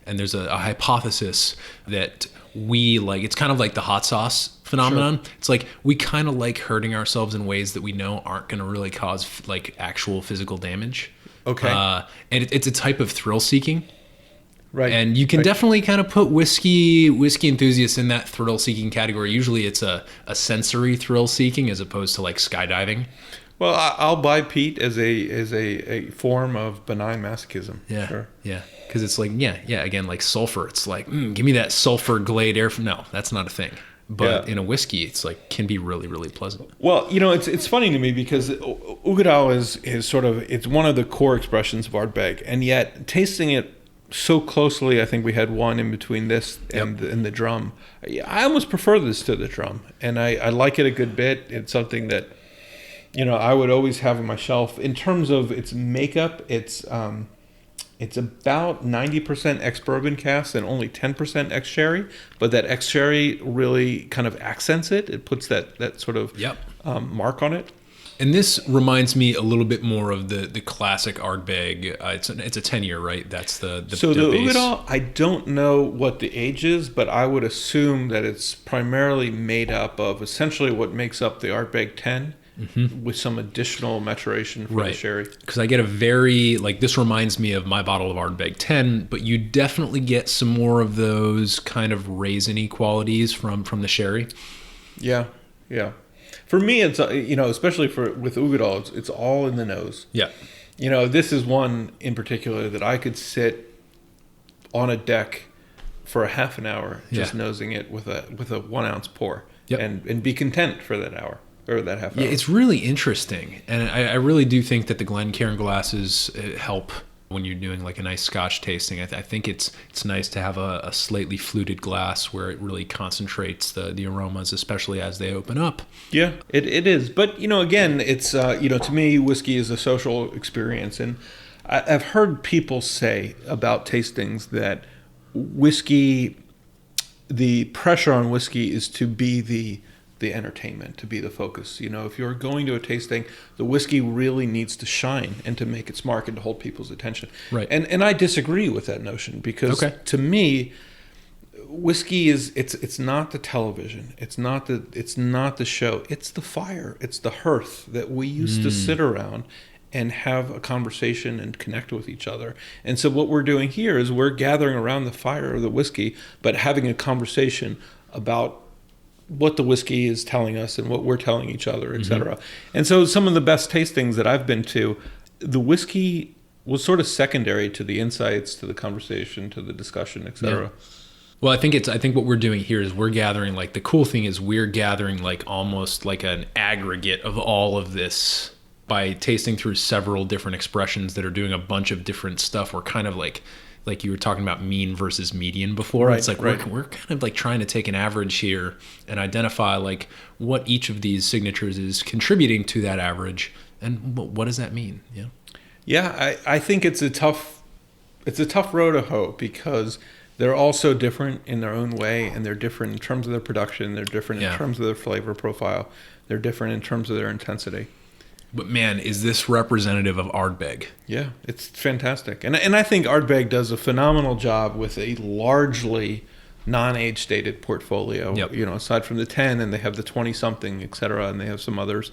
and there's a hypothesis that it's kind of like the hot sauce phenomenon. Sure. It's like we kind of like hurting ourselves in ways that we know aren't going to really cause actual physical damage. Okay. And it's a type of thrill seeking. Right. And you can definitely kind of put whiskey enthusiasts in that thrill seeking category. Usually it's a sensory thrill seeking as opposed to skydiving. Well, I'll buy peat as a form of benign masochism. Yeah. Sure. Yeah. Because it's again, like sulfur. It's like, give me that sulfur glade air. No, that's not a thing. But in a whiskey, it's can be really, really pleasant. Well, it's funny to me because Ugadal is sort of, it's one of the core expressions of Ardbeg, and yet tasting it so closely, I think we had one in between this and the drum. I almost prefer this to the drum, and I like it a good bit. It's something that I would always have on my shelf. In terms of its makeup, it's about 90% ex-bourbon cask and only 10% ex-sherry, but that ex-sherry really kind of accents it. It puts that sort of mark on it. And this reminds me a little bit more of the classic Ardbeg. It's a 10-year, right? That's the So the base. Ugadal, I don't know what the age is, but I would assume that it's primarily made up of essentially what makes up the Ardbeg 10. Mm-hmm. With some additional maturation for the sherry. Because I get a very, this reminds me of my bottle of Ardbeg 10, but you definitely get some more of those kind of raisiny qualities from the sherry. Yeah. For me, it's, especially with Ugadal, it's all in the nose. Yeah. This is one in particular that I could sit on a deck for a half an hour just nosing it with a 1 ounce pour and be content for that hour. Or that half hour. Yeah, it's really interesting. And I really do think that the Glencairn glasses help when you're doing a nice Scotch tasting. I think it's nice to have a slightly fluted glass where it really concentrates the aromas, especially as they open up. Yeah, it is. But, again, it's, to me, whiskey is a social experience. And I've heard people say about tastings that whiskey, the pressure on whiskey is to be the entertainment, to be the focus. If you're going to a tasting, the whiskey really needs to shine and to make its mark and to hold people's attention. Right. And I disagree with that notion because to me, whiskey is it's not the television, it's not the show, it's the fire, it's the hearth that we used to sit around and have a conversation and connect with each other. And so what we're doing here is we're gathering around the fire of the whiskey, but having a conversation about what the whiskey is telling us and what we're telling each other, et cetera. And so some of the best tastings that I've been to, the whiskey was sort of secondary to the insights, to the conversation, to the discussion, et cetera. Yeah. Well, I think what we're doing here is we're gathering, the cool thing is we're gathering almost like an aggregate of all of this by tasting through several different expressions that are doing a bunch of different stuff. We're kind of like you were talking about mean versus median before. Right, it's we're kind of trying to take an average here and identify what each of these signatures is contributing to that average and what does that mean? Yeah. Yeah, I think it's a tough row to hoe because they're all so different in their own way, and they're different in terms of their production. They're different in terms of their flavor profile. They're different in terms of their intensity. But man, is this representative of Ardbeg? Yeah, it's fantastic. And I think Ardbeg does a phenomenal job with a largely non-age stated portfolio. Yep. Aside from the 10, and they have the 20-something, et cetera, and they have some others.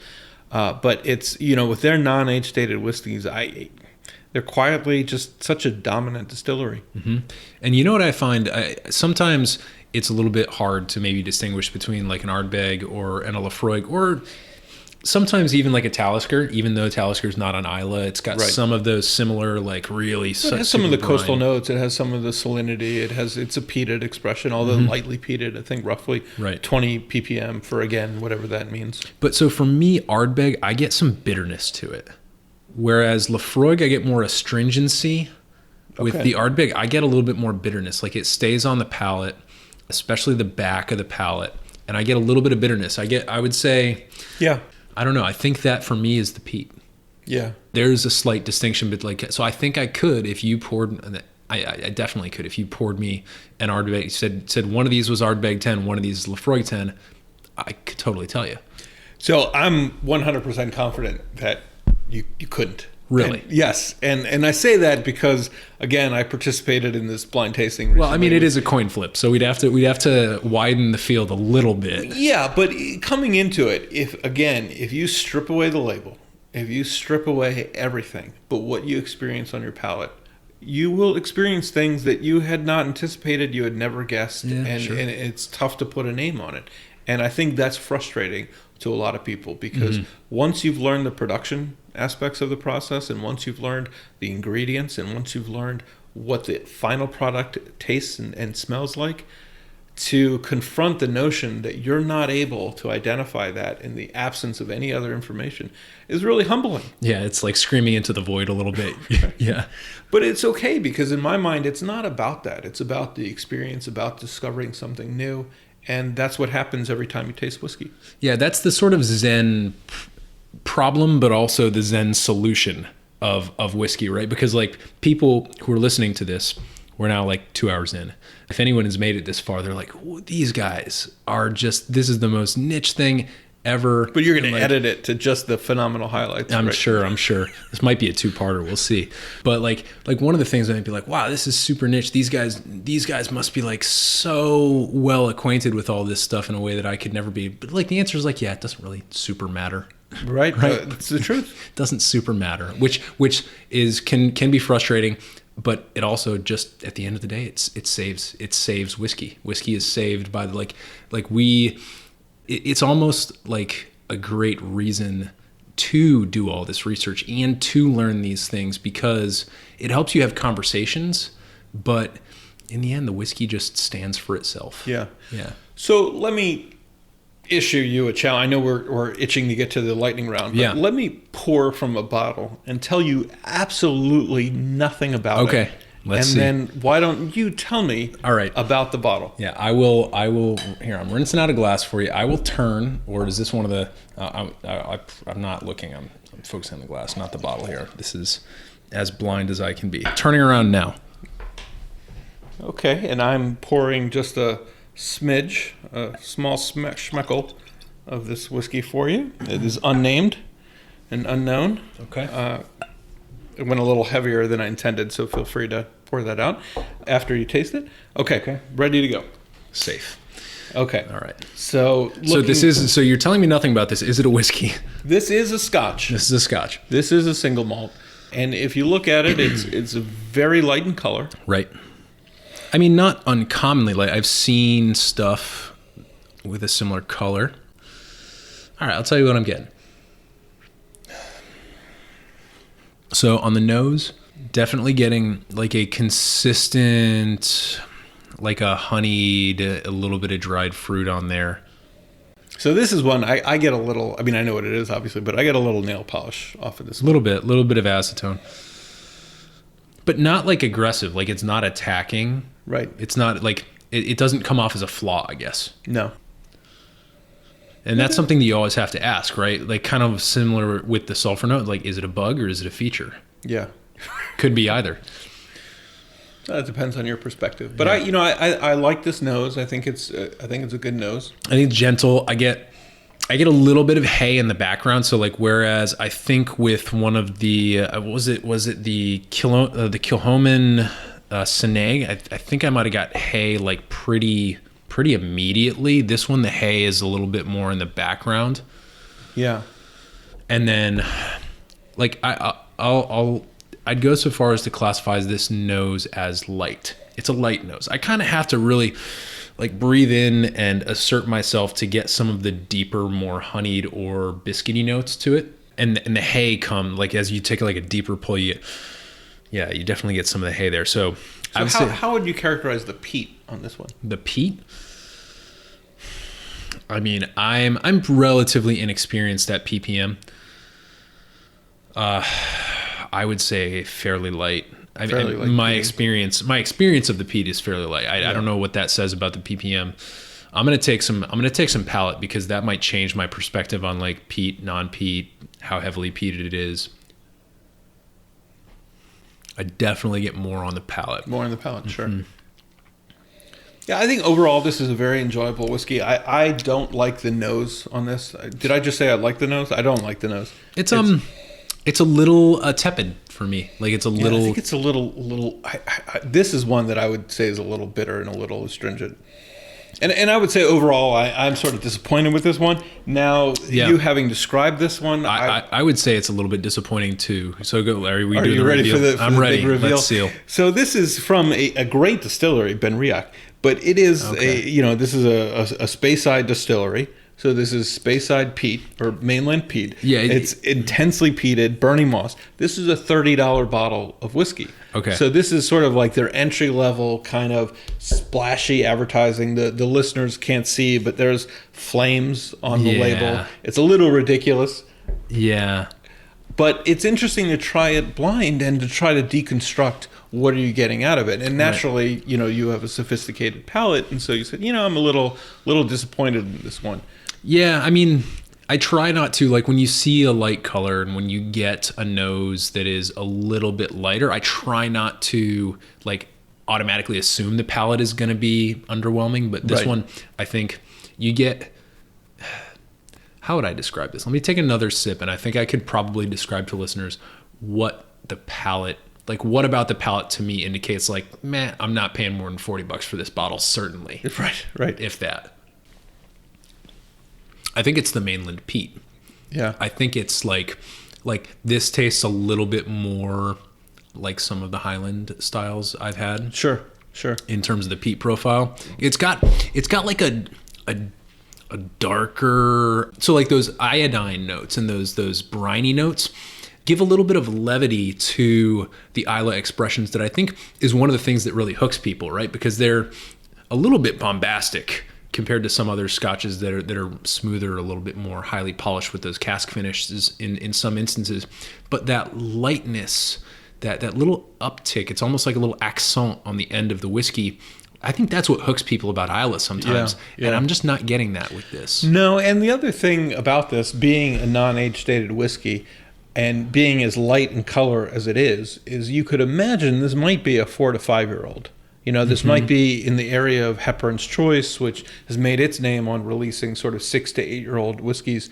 But it's, with their non-age stated whiskeys, they're quietly just such a dominant distillery. Mm-hmm. And you know what I find? Sometimes it's a little bit hard to maybe distinguish between like an Ardbeg or an Lafroig, or sometimes even like a Talisker, even though Talisker's not on Islay. It's got some of those similar, like really... It has some of the coastal notes. It has some of the salinity. It's a peated expression, although lightly peated, I think roughly 20 ppm for, again, whatever that means. But so for me, Ardbeg, I get some bitterness to it. Whereas Lafroig, I get more astringency. With the Ardbeg, I get a little bit more bitterness. Like it stays on the palate, especially the back of the palate. And I get a little bit of bitterness. I would say... Yeah. I don't know. I think that for me is the peat. Yeah. There's a slight distinction, but so I think I could if you poured... I definitely could if you poured me an Ardbeg, said one of these was Ardbeg 10, one of these is Lafroig 10, I could totally tell you. So I'm 100% confident that you couldn't. Really? And yes. And I say that because, again, I participated in this blind tasting recently. Well, I mean, it is a coin flip, so we'd have to widen the field a little bit. Yeah, but coming into it, if you strip away the label, if you strip away everything but what you experience on your palate, you will experience things that you had not anticipated, you had never guessed, and it's tough to put a name on it. And I think that's frustrating to a lot of people because once you've learned the production aspects of the process, and once you've learned the ingredients, and once you've learned what the final product tastes and smells like, to confront the notion that you're not able to identify that in the absence of any other information is really humbling. Yeah, it's like screaming into the void a little bit. Yeah. But it's okay, because in my mind, it's not about that. It's about the experience, about discovering something new. And that's what happens every time you taste whiskey. Yeah, that's the sort of Zen problem, but also the Zen solution of whiskey, right? Because like people who are listening to this, we're now like 2 hours in. If anyone has made it this far, they're like, these guys are just, this is the most niche thing ever. But you're going to edit it to just the phenomenal highlights. I'm sure. This might be a two-parter. We'll see. But like one of the things I'd be like, wow, this is super niche. These guys must be like so well acquainted with all this stuff in a way that I could never be. But like the answer is like, yeah, it doesn't really super matter. Right. It's the truth. It doesn't super matter, which is can be frustrating. But it also just at the end of the day, it saves whiskey. Whiskey is saved by it's almost like a great reason to do all this research and to learn these things, because it helps you have conversations, but in the end, the whiskey just stands for itself. Yeah. Yeah. So let me issue you a challenge. I know we're itching to get to the lightning round, but let me pour from a bottle and tell you absolutely nothing about it. Okay. Let's see. Then why don't you tell me about the bottle? Yeah, I will. Here, I'm rinsing out a glass for you. I will turn, or is this one of the, I'm not looking, I'm focusing on the glass, not the bottle here. This is as blind as I can be. Turning around now. Okay, and I'm pouring just a smidge, a small schmeckle of this whiskey for you. It is unnamed and unknown. Okay. It went a little heavier than I intended, so feel free to pour that out after you taste it. Okay. Ready to go. Safe. Okay. All right. So you're telling me nothing about this. Is it a whiskey? This is a Scotch. This is a Scotch. This is a single malt. And if you look at it, it's very light in color. Right. I mean, not uncommonly light. I've seen stuff with a similar color. All right, I'll tell you what I'm getting. So on the nose, definitely getting like a consistent, like a honeyed, a little bit of dried fruit on there. So this is one I get a little, I mean, I know what it is, obviously, but I get a little nail polish off of this. A little bit of acetone. But not like aggressive, like it's not attacking. Right. It's not like, it doesn't come off as a flaw, I guess. No. And that's something that you always have to ask, right? Like kind of similar with the sulfur note, like is it a bug or is it a feature? Yeah. Could be either. That depends on your perspective. But Yeah. I like this nose. I think it's a good nose. I think it's gentle. I get a little bit of hay in the background. So like, whereas I think with one of the was it the Kilchoman Seneg, I think I might have got hay like pretty immediately. This one, the hay is a little bit more in the background. Yeah. And then, like, I'd go so far as to classify this nose as light. It's a light nose. I kind of have to really like breathe in and assert myself to get some of the deeper, more honeyed or biscuity notes to it. And the hay come like as you take like a deeper pull, you definitely get some of the hay there. So I would say, how would you characterize the peat on this one? the peat. I mean, I'm relatively inexperienced at ppm. I would say fairly light. My experience of the peat is fairly light. I don't know what that says about the ppm. I'm gonna take some palate because that might change my perspective on like peat, non-peat, how heavily peated it is. I definitely get more on the palate. More on the palate, sure. Yeah, I think overall this is a very enjoyable whiskey. I don't like the nose on this. Did I just say I like the nose? I don't like the nose. It's a little tepid for me. Like it's a little. I think it's a little. This is one that I would say is a little bitter and a little astringent. And I would say overall, I'm sort of disappointed with this one. Now, you having described this one, I would say it's a little bit disappointing too. So go, Larry. Are you ready for the I'm ready. big reveal? Let's seal. So this is from a great distillery, Benriach, but it is this is a Speyside distillery. So this is Speyside peat or mainland peat. Yeah, it's intensely peated, burning moss. This is a $30 bottle of whiskey. Okay. So this is sort of like their entry level kind of splashy advertising. The listeners can't see, but there's flames on the label. It's a little ridiculous. Yeah. But it's interesting to try it blind and to try to deconstruct what are you getting out of it. And naturally, you have a sophisticated palate, and so you said, I'm a little disappointed in this one. Yeah, I mean, I try not to, like when you see a light color and when you get a nose that is a little bit lighter, I try not to like automatically assume the palate is going to be underwhelming. But this one, I think you get, how would I describe this? Let me take another sip, and I think I could probably describe to listeners what the palate, like what about the palate to me indicates like, man, I'm not paying more than $40 for this bottle, certainly. Right. If that. I think it's the mainland peat. Yeah. I think it's like this tastes a little bit more like some of the Highland styles I've had. Sure. In terms of the peat profile. It's got like a darker, so like those iodine notes and those briny notes give a little bit of levity to the Islay expressions that I think is one of the things that really hooks people, right? Because they're a little bit bombastic compared to some other scotches that are smoother, a little bit more highly polished with those cask finishes in some instances. But that lightness, that little uptick, it's almost like a little accent on the end of the whiskey. I think that's what hooks people about Islay sometimes. Yeah. And I'm just not getting that with this. No, and the other thing about this being a non-age stated whiskey and being as light in color as it is you could imagine this might be a 4 to 5 year old. This might be in the area of Hepburn's Choice, which has made its name on releasing sort of 6 to 8 year old whiskeys,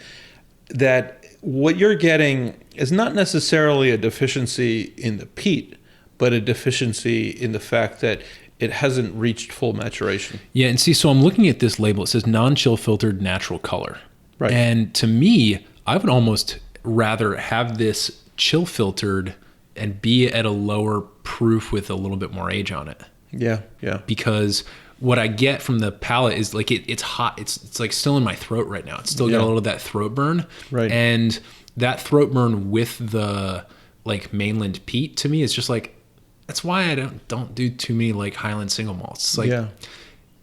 that what you're getting is not necessarily a deficiency in the peat, but a deficiency in the fact that it hasn't reached full maturation. Yeah, and see, so I'm looking at this label. It says non-chill filtered natural color. Right. And to me, I would almost rather have this chill filtered and be at a lower proof with a little bit more age on it. Yeah. Because what I get from the palate is like it's hot. It's like still in my throat right now. It's still got a little of that throat burn. Right. And that throat burn with the like mainland peat to me is just like, that's why I don't do too many like Highland single malts. It's like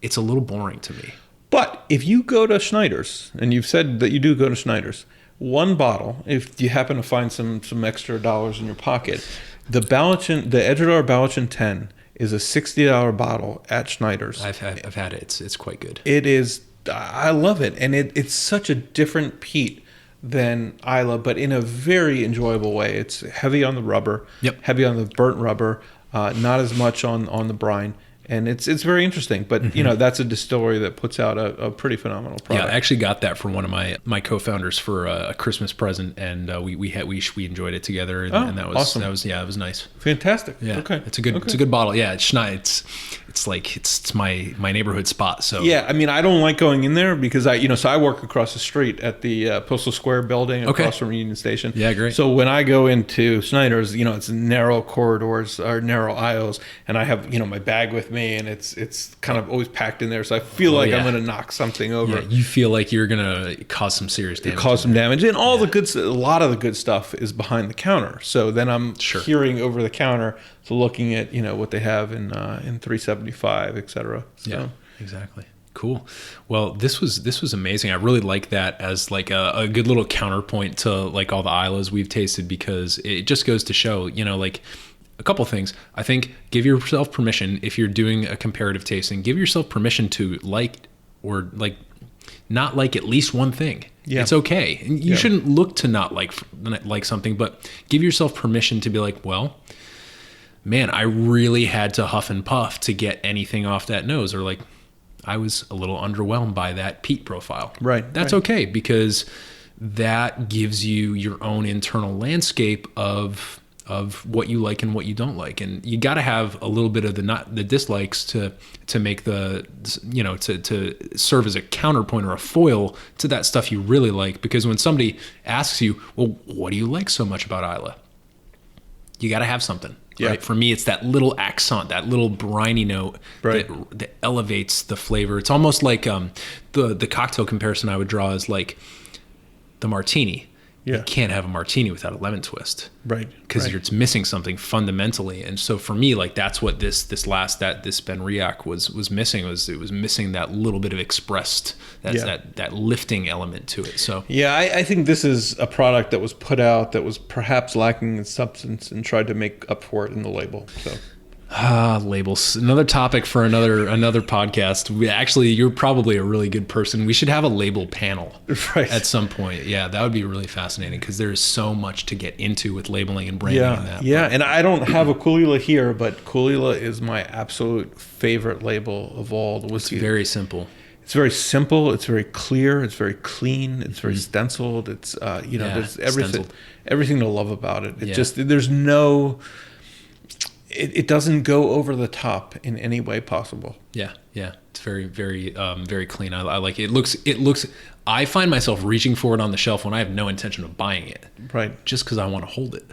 it's a little boring to me. But if you go to Schneider's, and you've said that you do go to Schneider's, one bottle, if you happen to find some extra dollars in your pocket, the Edgeador Balachin 10 is a $60 bottle at Schneider's. I've had it. It's quite good. It is. I love it, and it's such a different peat than Islay, but in a very enjoyable way. It's heavy on the rubber. Yep. Heavy on the burnt rubber. not as much on the brine. And it's very interesting, but that's a distillery that puts out a pretty phenomenal product. Yeah, I actually got that from one of my co-founders for a Christmas present, and we enjoyed it together, and that was awesome. It was nice. Fantastic. Yeah, okay, it's a good bottle. Yeah, it's my neighborhood spot. So yeah, I mean, I don't like going in there because I work across the street at the Postal Square building across from Union Station. Yeah, great. So when I go into Snyder's, it's narrow corridors or narrow aisles, and I have my bag with me, and it's kind of always packed in there. So I feel like I'm going to knock something over. Yeah, you feel like you're going to cause some serious damage. And a lot of the good stuff is behind the counter. So then I'm peering over the counter, so looking at what they have in 375, etc. So. Yeah, exactly. Cool. Well, this was amazing. I really like that as like a good little counterpoint to like all the Islas we've tasted, because it just goes to show, like a couple things. I think give yourself permission, if you're doing a comparative tasting, give yourself permission to not like at least one thing. Yeah. It's okay. And you shouldn't look to not like something, but give yourself permission to be like, well, man, I really had to huff and puff to get anything off that nose, or like I was a little underwhelmed by that peat profile. Right. That's okay, because that gives you your own internal landscape of what you like and what you don't like, and you got to have a little bit of the dislikes to make to serve as a counterpoint or a foil to that stuff you really like. Because when somebody asks you, well, what do you like so much about Islay, you got to have something. Yeah. Right? For me, it's that little accent, that little briny note that elevates the flavor. It's almost like the cocktail comparison I would draw is like the martini. Yeah. You can't have a martini without a lemon twist, right? Because it's missing something fundamentally. And so for me, like that's what this Ben Riach was missing. It was missing that little bit of expressed, that lifting element to it. So yeah, I think this is a product that was put out that was perhaps lacking in substance and tried to make up for it in the label. So. Labels, another topic for another podcast. You're probably a really good person. We should have a label panel at some point. Yeah, that would be really fascinating, because there's so much to get into with labeling and branding. And I don't have a Kulila here, but Kulila is my absolute favorite label of all the whiskey. It's very simple. It's very simple. It's very clear. It's very clean. It's very stenciled. It's there's everything to love about it. There's no. It doesn't go over the top in any way possible. Yeah. It's very, very, very clean. I like it. It looks. I find myself reaching for it on the shelf when I have no intention of buying it. Right. Just because I want to hold it.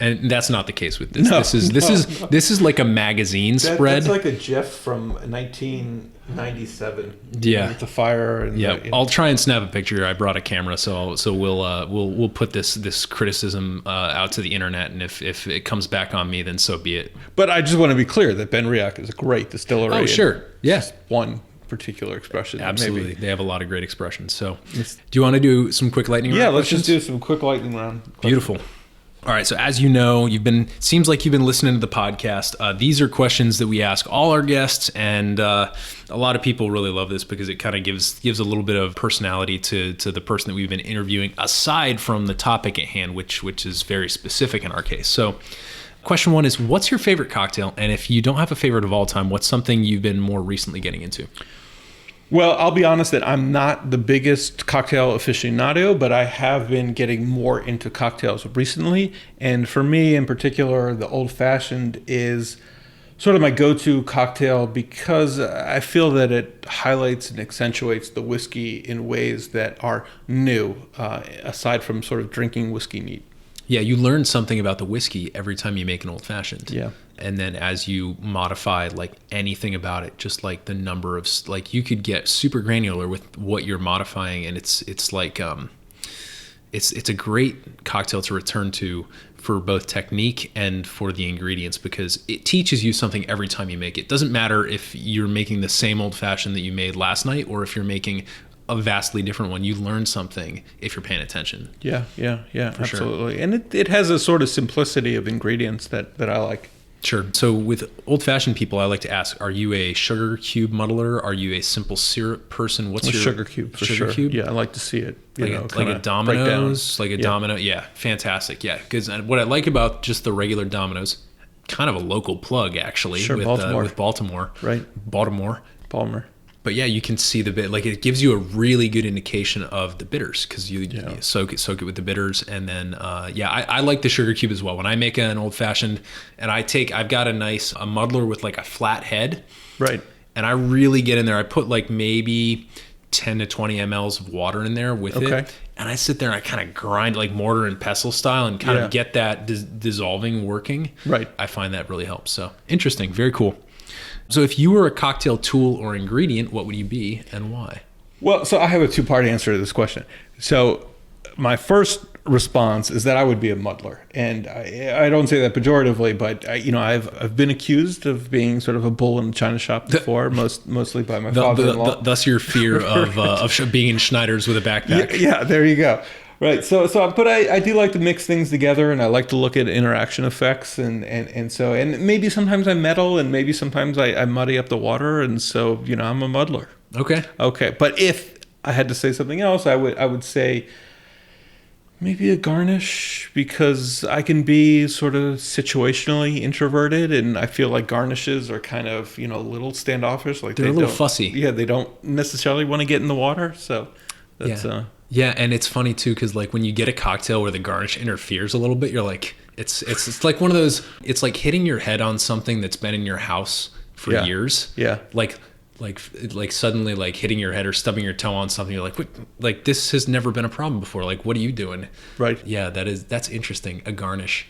And that's not the case with this. This is like a magazine spread. That's like a GIF from 1997. Yeah, with the fire. And I'll try and snap a picture. I brought a camera, so we'll put this criticism out to the internet, and if it comes back on me, then so be it. But I just want to be clear that Ben Riach is a great distillery. Oh, sure. Yes. One particular expression. Absolutely. Maybe. They have a lot of great expressions. So, do you want to do some quick lightning round? Yeah, let's just do some quick lightning round questions. Beautiful. All right, so as you know, seems like you've been listening to the podcast. These are questions that we ask all our guests, and a lot of people really love this because it kind of gives a little bit of personality to the person that we've been interviewing, aside from the topic at hand, which is very specific in our case. So, question one is, what's your favorite cocktail? And if you don't have a favorite of all time, what's something you've been more recently getting into? Well, I'll be honest that I'm not the biggest cocktail aficionado, but I have been getting more into cocktails recently. And for me in particular, the Old Fashioned is sort of my go-to cocktail because I feel that it highlights and accentuates the whiskey in ways that are new, aside from sort of drinking whiskey neat. Yeah, you learn something about the whiskey every time you make an Old Fashioned. Yeah. And then as you modify like anything about it, just like the number of, like you could get super granular with what you're modifying. And it's like, it's a great cocktail to return to for both technique and for the ingredients, because it teaches you something every time you make it. Doesn't matter if you're making the same Old Fashioned that you made last night, or if you're making a vastly different one. You learn something if you're paying attention. Yeah, absolutely. Sure. And it has a sort of simplicity of ingredients that I like. Sure. So with old-fashioned people, I like to ask, are you a sugar cube muddler? Are you a simple syrup person? What's your sugar cube for sugar sure? Cube? Yeah, I like to see it. Like a Domino's, like a Domino. Yeah, fantastic. Yeah, because what I like about just the regular Domino's, kind of a local plug actually, Sure, Baltimore. with Baltimore. Right. Baltimore. Palmer. But yeah, you can see the bit, like it gives you a really good indication of the bitters because you soak it with the bitters. And then, I like the sugar cube as well. When I make an old fashioned and I've got a muddler with like a flat head. Right. And I really get in there. I put like maybe 10 to 20 mLs of water in there with it. And I sit there and I kind of grind like mortar and pestle style and kind of get that dissolving working. Right. I find that really helps. So interesting. Very cool. So if you were a cocktail tool or ingredient, what would you be and why? Well, so I have a two-part answer to this question. So my first response is that I would be a muddler. And I don't say that pejoratively, but I've been accused of being sort of a bull in the china shop before, mostly by my father-in-law. Thus your fear of being in Schneider's with a backpack. Yeah, there you go. Right. But I do like to mix things together, and I like to look at interaction effects, and maybe sometimes I meddle, and maybe sometimes I muddy up the water, and so I'm a muddler. Okay. But if I had to say something else, I would say maybe a garnish, because I can be sort of situationally introverted, and I feel like garnishes are kind of a little standoffish, like they're a little fussy. Yeah, they don't necessarily want to get in the water, so that's Yeah, and it's funny too because like when you get a cocktail where the garnish interferes a little bit, you're like, it's like one of those. It's like hitting your head on something that's been in your house for years. Yeah, like suddenly like hitting your head or stubbing your toe on something. You're like, what? Like this has never been a problem before. Like what are you doing? Right. Yeah, that's interesting. A garnish.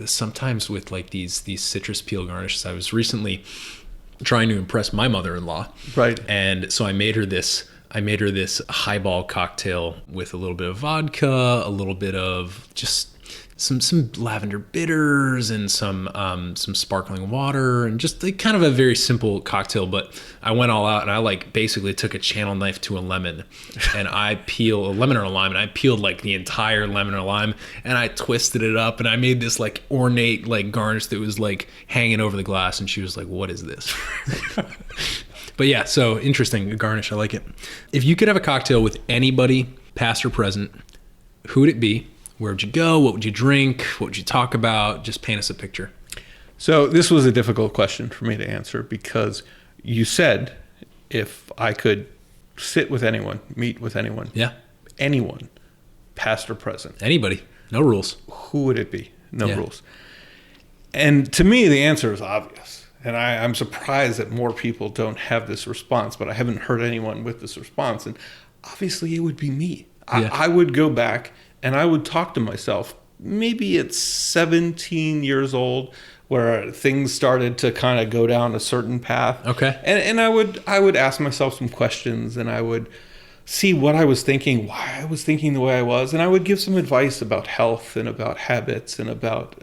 Sometimes with like these citrus peel garnishes, I was recently trying to impress my mother-in-law. Right. And so I made her this highball cocktail with a little bit of vodka, a little bit of just some lavender bitters and some sparkling water, and just like kind of a very simple cocktail. But I went all out and I like basically took a channel knife to a lemon and I peeled a lemon or a lime, and I peeled like the entire lemon or lime and I twisted it up and I made this like ornate like garnish that was like hanging over the glass, and she was like, "What is this?" But yeah, so interesting. A garnish, I like it. If you could have a cocktail with anybody, past or present, who would it be? Where would you go? What would you drink? What would you talk about? Just paint us a picture. So this was a difficult question for me to answer because you said if I could sit with anyone, meet with anyone. Yeah. Anyone, past or present. Anybody. No rules. Who would it be? No rules. And to me, the answer is obvious. And I'm surprised that more people don't have this response, but I haven't heard anyone with this response. And obviously, it would be me. Yeah. I would go back and I would talk to myself, maybe at 17 years old, where things started to kind of go down a certain path. Okay. And I would ask myself some questions, and I would see what I was thinking, why I was thinking the way I was, and I would give some advice about health and about habits and about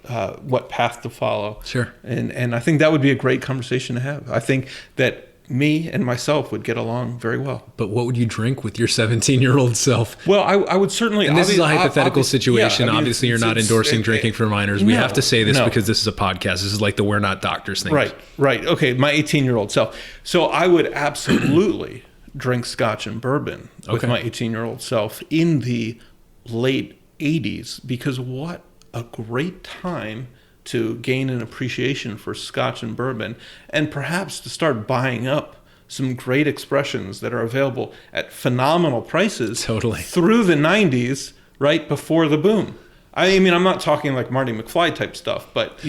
what path to follow. Sure. And I think that would be a great conversation to have. I think that me and myself would get along very well. But what would you drink with your 17-year-old self? Well, I would certainly... And this is a hypothetical situation. Yeah, obviously, you're not endorsing drinking for minors. We have to say this because this is a podcast. This is like the We're Not Doctors thing. Right. Okay, my 18-year-old self. So I would absolutely drink Scotch and bourbon with my 18-year-old self in the late 80s, because what a great time to gain an appreciation for Scotch and bourbon, and perhaps to start buying up some great expressions that are available at phenomenal prices through the 90s, right before the boom. I mean, I'm not talking like Marty McFly type stuff, but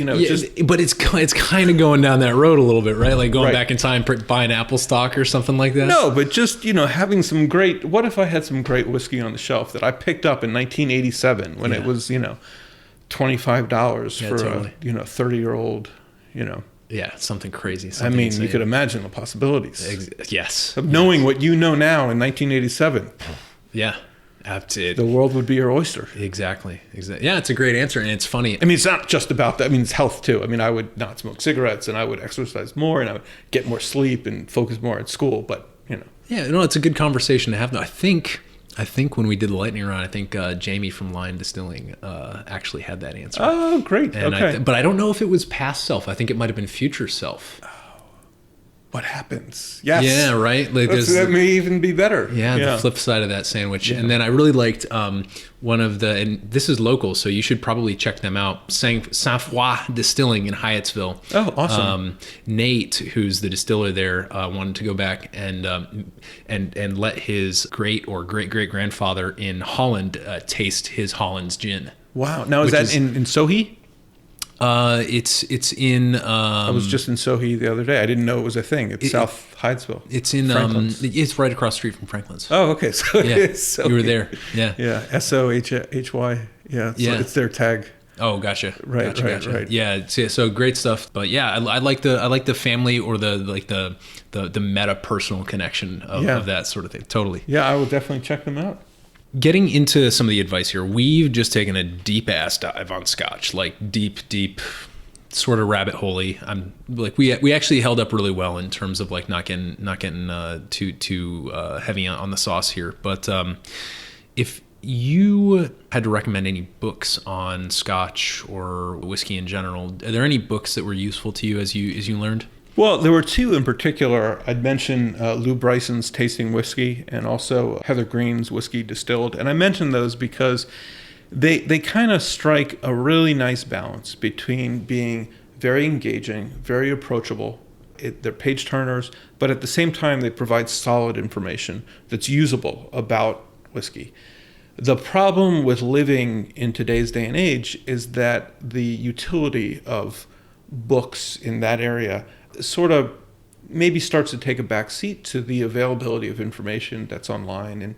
but it's kind of going down that road a little bit, right? Like going back in time, buying Apple stock or something like that. No, but just having some great. What if I had some great whiskey on the shelf that I picked up in 1987 when it was $25 for a 30-year-old, Yeah, something crazy. I mean, insane. You could imagine the possibilities. Yes. Of knowing what you know now in 1987. Yeah. The world would be your oyster. Exactly. Yeah, it's a great answer, and it's funny. I mean, it's not just about that. I mean, it's health too. I mean, I would not smoke cigarettes, and I would exercise more, and I would get more sleep and focus more at school. But yeah, it's a good conversation to have. I think when we did the lightning round, I think Jamie from Lion Distilling actually had that answer. Oh, great. And okay. But I don't know if it was past self. I think it might have been future self. what happens? Yes. Yeah, right. Like That may even be better. Yeah, the flip side of that sandwich. And then I really liked one of the, and this is local, so you should probably check them out, Sang-Froid Distilling in Hyattsville. Oh, awesome. Nate, who's the distiller there, wanted to go back and let his great or great-great-grandfather in Holland taste his Holland's gin. Wow. Now, is that in Sohi? It's in. I was just in Sohi the other day. I didn't know it was a thing. It's South Hyattsville. It's in. It's right across the street from Franklin's. Oh, okay. So yeah, you were there. Yeah. Yeah. SOHY. Yeah. It's their tag. Oh, gotcha. Right. Right. Yeah. So great stuff. But yeah, I like the family or the meta personal connection of that sort of thing. Totally. Yeah, I will definitely check them out. Getting into some of the advice here, we've just taken a deep ass dive on Scotch, like deep, sort of rabbit holey. I'm like we actually held up really well in terms of like not getting too heavy on the sauce here. But if you had to recommend any books on Scotch or whiskey in general, are there any books that were useful to you as you learned? Well, there were two in particular. I'd mention Lou Bryson's Tasting Whiskey and also Heather Green's Whiskey Distilled. And I mention those because they kind of strike a really nice balance between being very engaging, very approachable. They're page turners, but at the same time, they provide solid information that's usable about whiskey. The problem with living in today's day and age is that the utility of books in that area sort of maybe starts to take a back seat to the availability of information that's online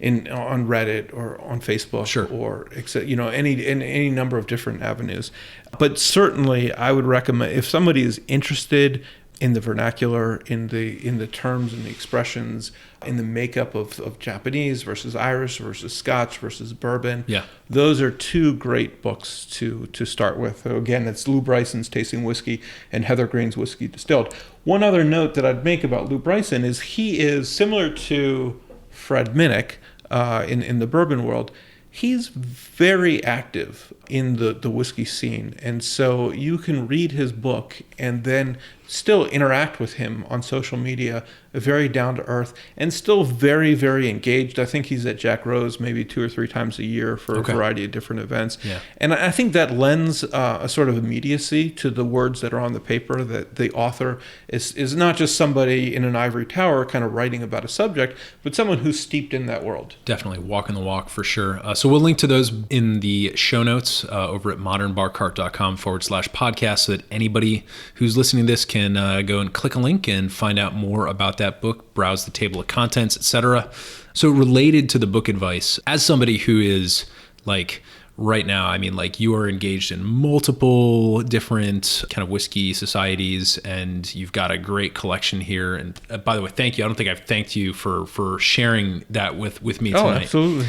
and on Reddit or on Facebook, sure, or any number of different avenues. But certainly, I would recommend, if somebody is interested in the vernacular, in the terms and the expressions, in the makeup of Japanese versus Irish versus Scotch versus bourbon. Yeah. Those are two great books to start with. So again, it's Lou Bryson's Tasting Whiskey and Heather Green's Whiskey Distilled. One other note that I'd make about Lou Bryson is he is similar to Fred Minnick in the bourbon world. He's very active in the whiskey scene. And so you can read his book and then still interact with him on social media, very down to earth, and still very, very engaged. I think he's at Jack Rose maybe 2 or 3 times a year for a variety of different events. Yeah. And I think that lends a sort of immediacy to the words that are on the paper, that the author is not just somebody in an ivory tower kind of writing about a subject, but someone who's steeped in that world. Definitely walking the walk for sure. So we'll link to those in the show notes over at modernbarcart.com/podcast so that anybody who's listening to this can go and click a link and find out more about that book, browse the table of contents, etc. So related to the book advice, as somebody who is like right now, I mean, like you are engaged in multiple different kind of whiskey societies and you've got a great collection here. And by the way, thank you. I don't think I've thanked you for sharing that with me tonight. Oh, absolutely.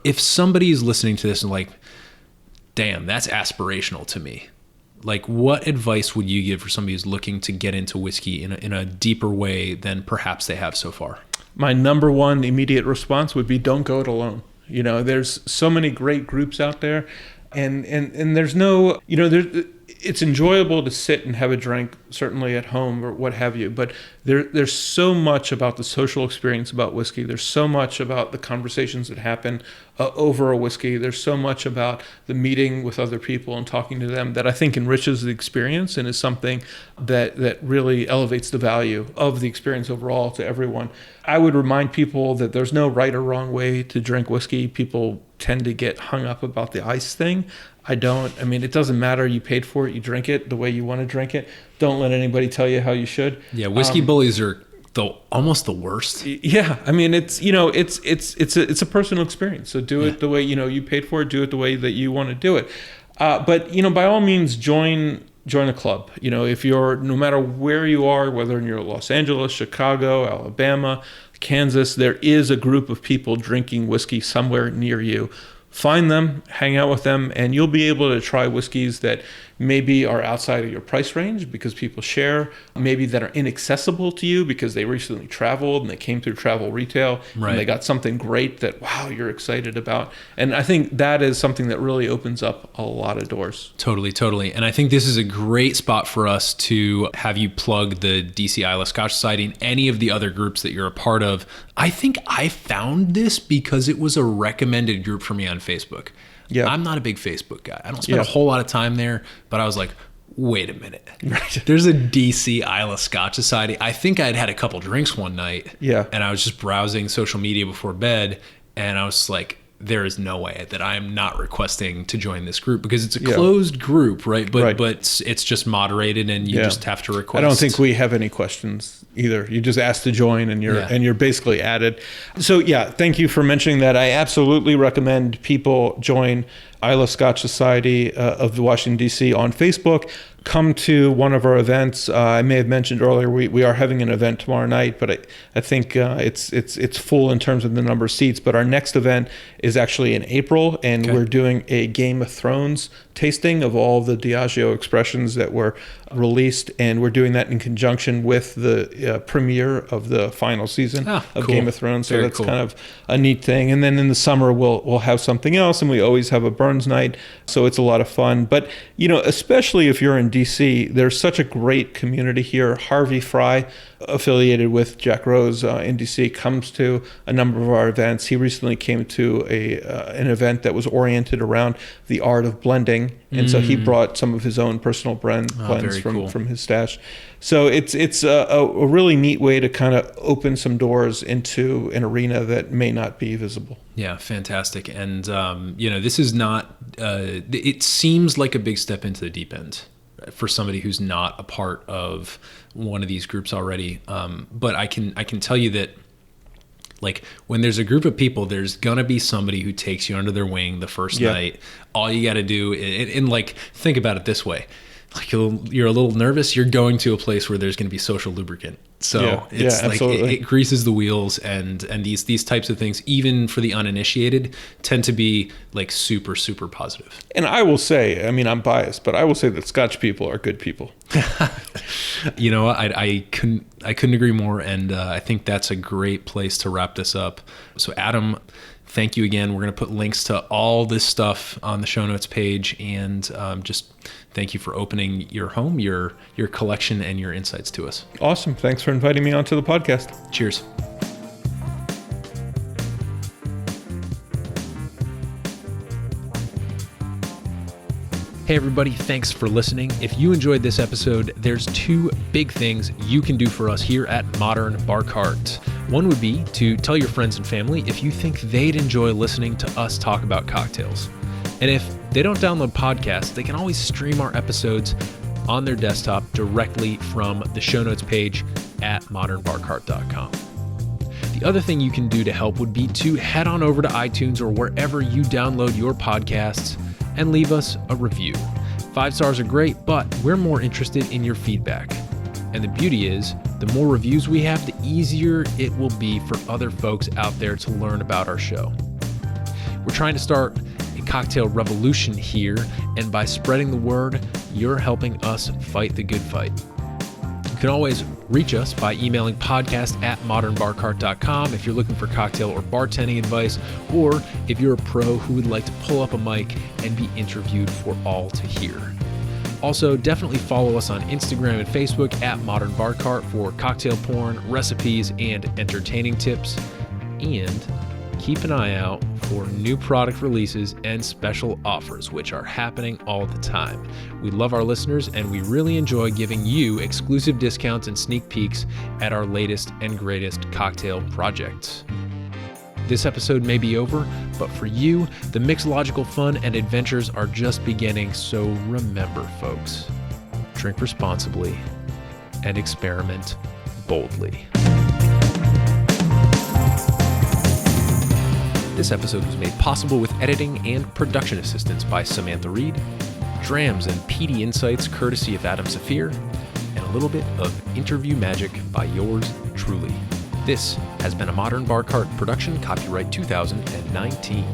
If somebody is listening to this and like, damn, that's aspirational to me. Like, what advice would you give for somebody who's looking to get into whiskey in a deeper way than perhaps they have so far? My number one immediate response would be don't go it alone. You know, there's so many great groups out there, and there's no, it's enjoyable to sit and have a drink, certainly at home or what have you, but there's so much about the social experience about whiskey. There's so much about the conversations that happen over a whiskey. There's so much about the meeting with other people and talking to them that I think enriches the experience and is something that really elevates the value of the experience overall to everyone. I would remind people that there's no right or wrong way to drink whiskey. People tend to get hung up about the ice thing. I don't. I mean, it doesn't matter. You paid for it. You drink it the way you want to drink it. Don't let anybody tell you how you should. Yeah, whiskey bullies are almost the worst. Yeah, I mean, it's a personal experience. So do it the way you paid for it. Do it the way that you want to do it. But by all means, join a club. If you're, no matter where you are, whether you're Los Angeles, Chicago, Alabama, Kansas, there is a group of people drinking whiskey somewhere near you. find them, hang out with them, and you'll be able to try whiskeys that maybe are outside of your price range because people share, maybe that are inaccessible to you because they recently traveled and they came through travel retail Right. and they got something great that, wow, you're excited about. And I think that is something that really opens up a lot of doors. Totally. And I think this is a great spot for us to have you plug the DC Islay Scotch Society and any of the other groups that you're a part of. I think I found this because it was a recommended group for me on Facebook. Yeah. I'm not a big Facebook guy. I don't spend a whole lot of time there, but I was like, wait a minute. Right. There's a DC Islay Scotch Society. I think I'd had a couple drinks one night. Yeah. And I was just browsing social media before bed, and I was like, there is no way that I'm not requesting to join this group because it's a closed group, right? But it's just moderated, and you just have to request. I don't think we have any questions either. You just ask to join, and you're basically added. So thank you for mentioning that. I absolutely recommend people join Islay Scotch Society of the Washington D.C. on Facebook. Come to one of our events. I may have mentioned earlier we are having an event tomorrow night, but I think it's full in terms of the number of seats. But our next event is actually in April, and we're doing a Game of Thrones tasting of all the Diageo expressions that were released, and we're doing that in conjunction with the premiere of the final season of Game of Thrones. So that's kind of a neat thing. And then in the summer we'll have something else, and we always have a Burns night, so it's a lot of fun. But especially if you're in DC, there's such a great community here. Harvey Fry, affiliated with Jack Rose in DC, comes to a number of our events. He recently came to an event that was oriented around the art of blending, and so he brought some of his own personal blends from his stash. So it's a really neat way to kind of open some doors into an arena that may not be visible. Yeah, fantastic. And this is not. It seems like a big step into the deep end for somebody who's not a part of one of these groups already. But I can tell you that, like, when there's a group of people, there's gonna be somebody who takes you under their wing the first night. All you got to do, and like, think about it this way. Like, you're a little nervous, you're going to a place where there's going to be social lubricant. So it's like it greases the wheels, and these types of things, even for the uninitiated, tend to be like super, super positive. And I will say, I mean, I'm biased, but I will say that Scotch people are good people. I couldn't agree more, and I think that's a great place to wrap this up. So Adam, thank you again. We're going to put links to all this stuff on the show notes page, and just thank you for opening your home, your collection, and your insights to us. Awesome. Thanks for inviting me onto the podcast. Cheers. Hey everybody, thanks for listening. If you enjoyed this episode, there's two big things you can do for us here at Modern Bar Cart. One would be to tell your friends and family if you think they'd enjoy listening to us talk about cocktails. And if they don't download podcasts, they can always stream our episodes on their desktop directly from the show notes page at modernbarcart.com. The other thing you can do to help would be to head on over to iTunes or wherever you download your podcasts and leave us a review. 5 stars are great, but we're more interested in your feedback. And the beauty is, the more reviews we have, the easier it will be for other folks out there to learn about our show. We're trying to start a cocktail revolution here, and by spreading the word, you're helping us fight the good fight. You can always reach us by emailing podcast@modernbarcart.com if you're looking for cocktail or bartending advice, or if you're a pro who would like to pull up a mic and be interviewed for all to hear. Also, definitely follow us on Instagram and Facebook at Modern Bar Cart for cocktail porn, recipes, and entertaining tips. And keep an eye out for new product releases and special offers, which are happening all the time. We love our listeners, and we really enjoy giving you exclusive discounts and sneak peeks at our latest and greatest cocktail projects. This episode may be over, but for you, the mixological fun and adventures are just beginning. So remember, folks, drink responsibly and experiment boldly. This episode was made possible with editing and production assistance by Samantha Reed, drams and PD insights courtesy of Adam Safir, and a little bit of interview magic by yours truly. This has been a Modern Bar Cart production, copyright 2019.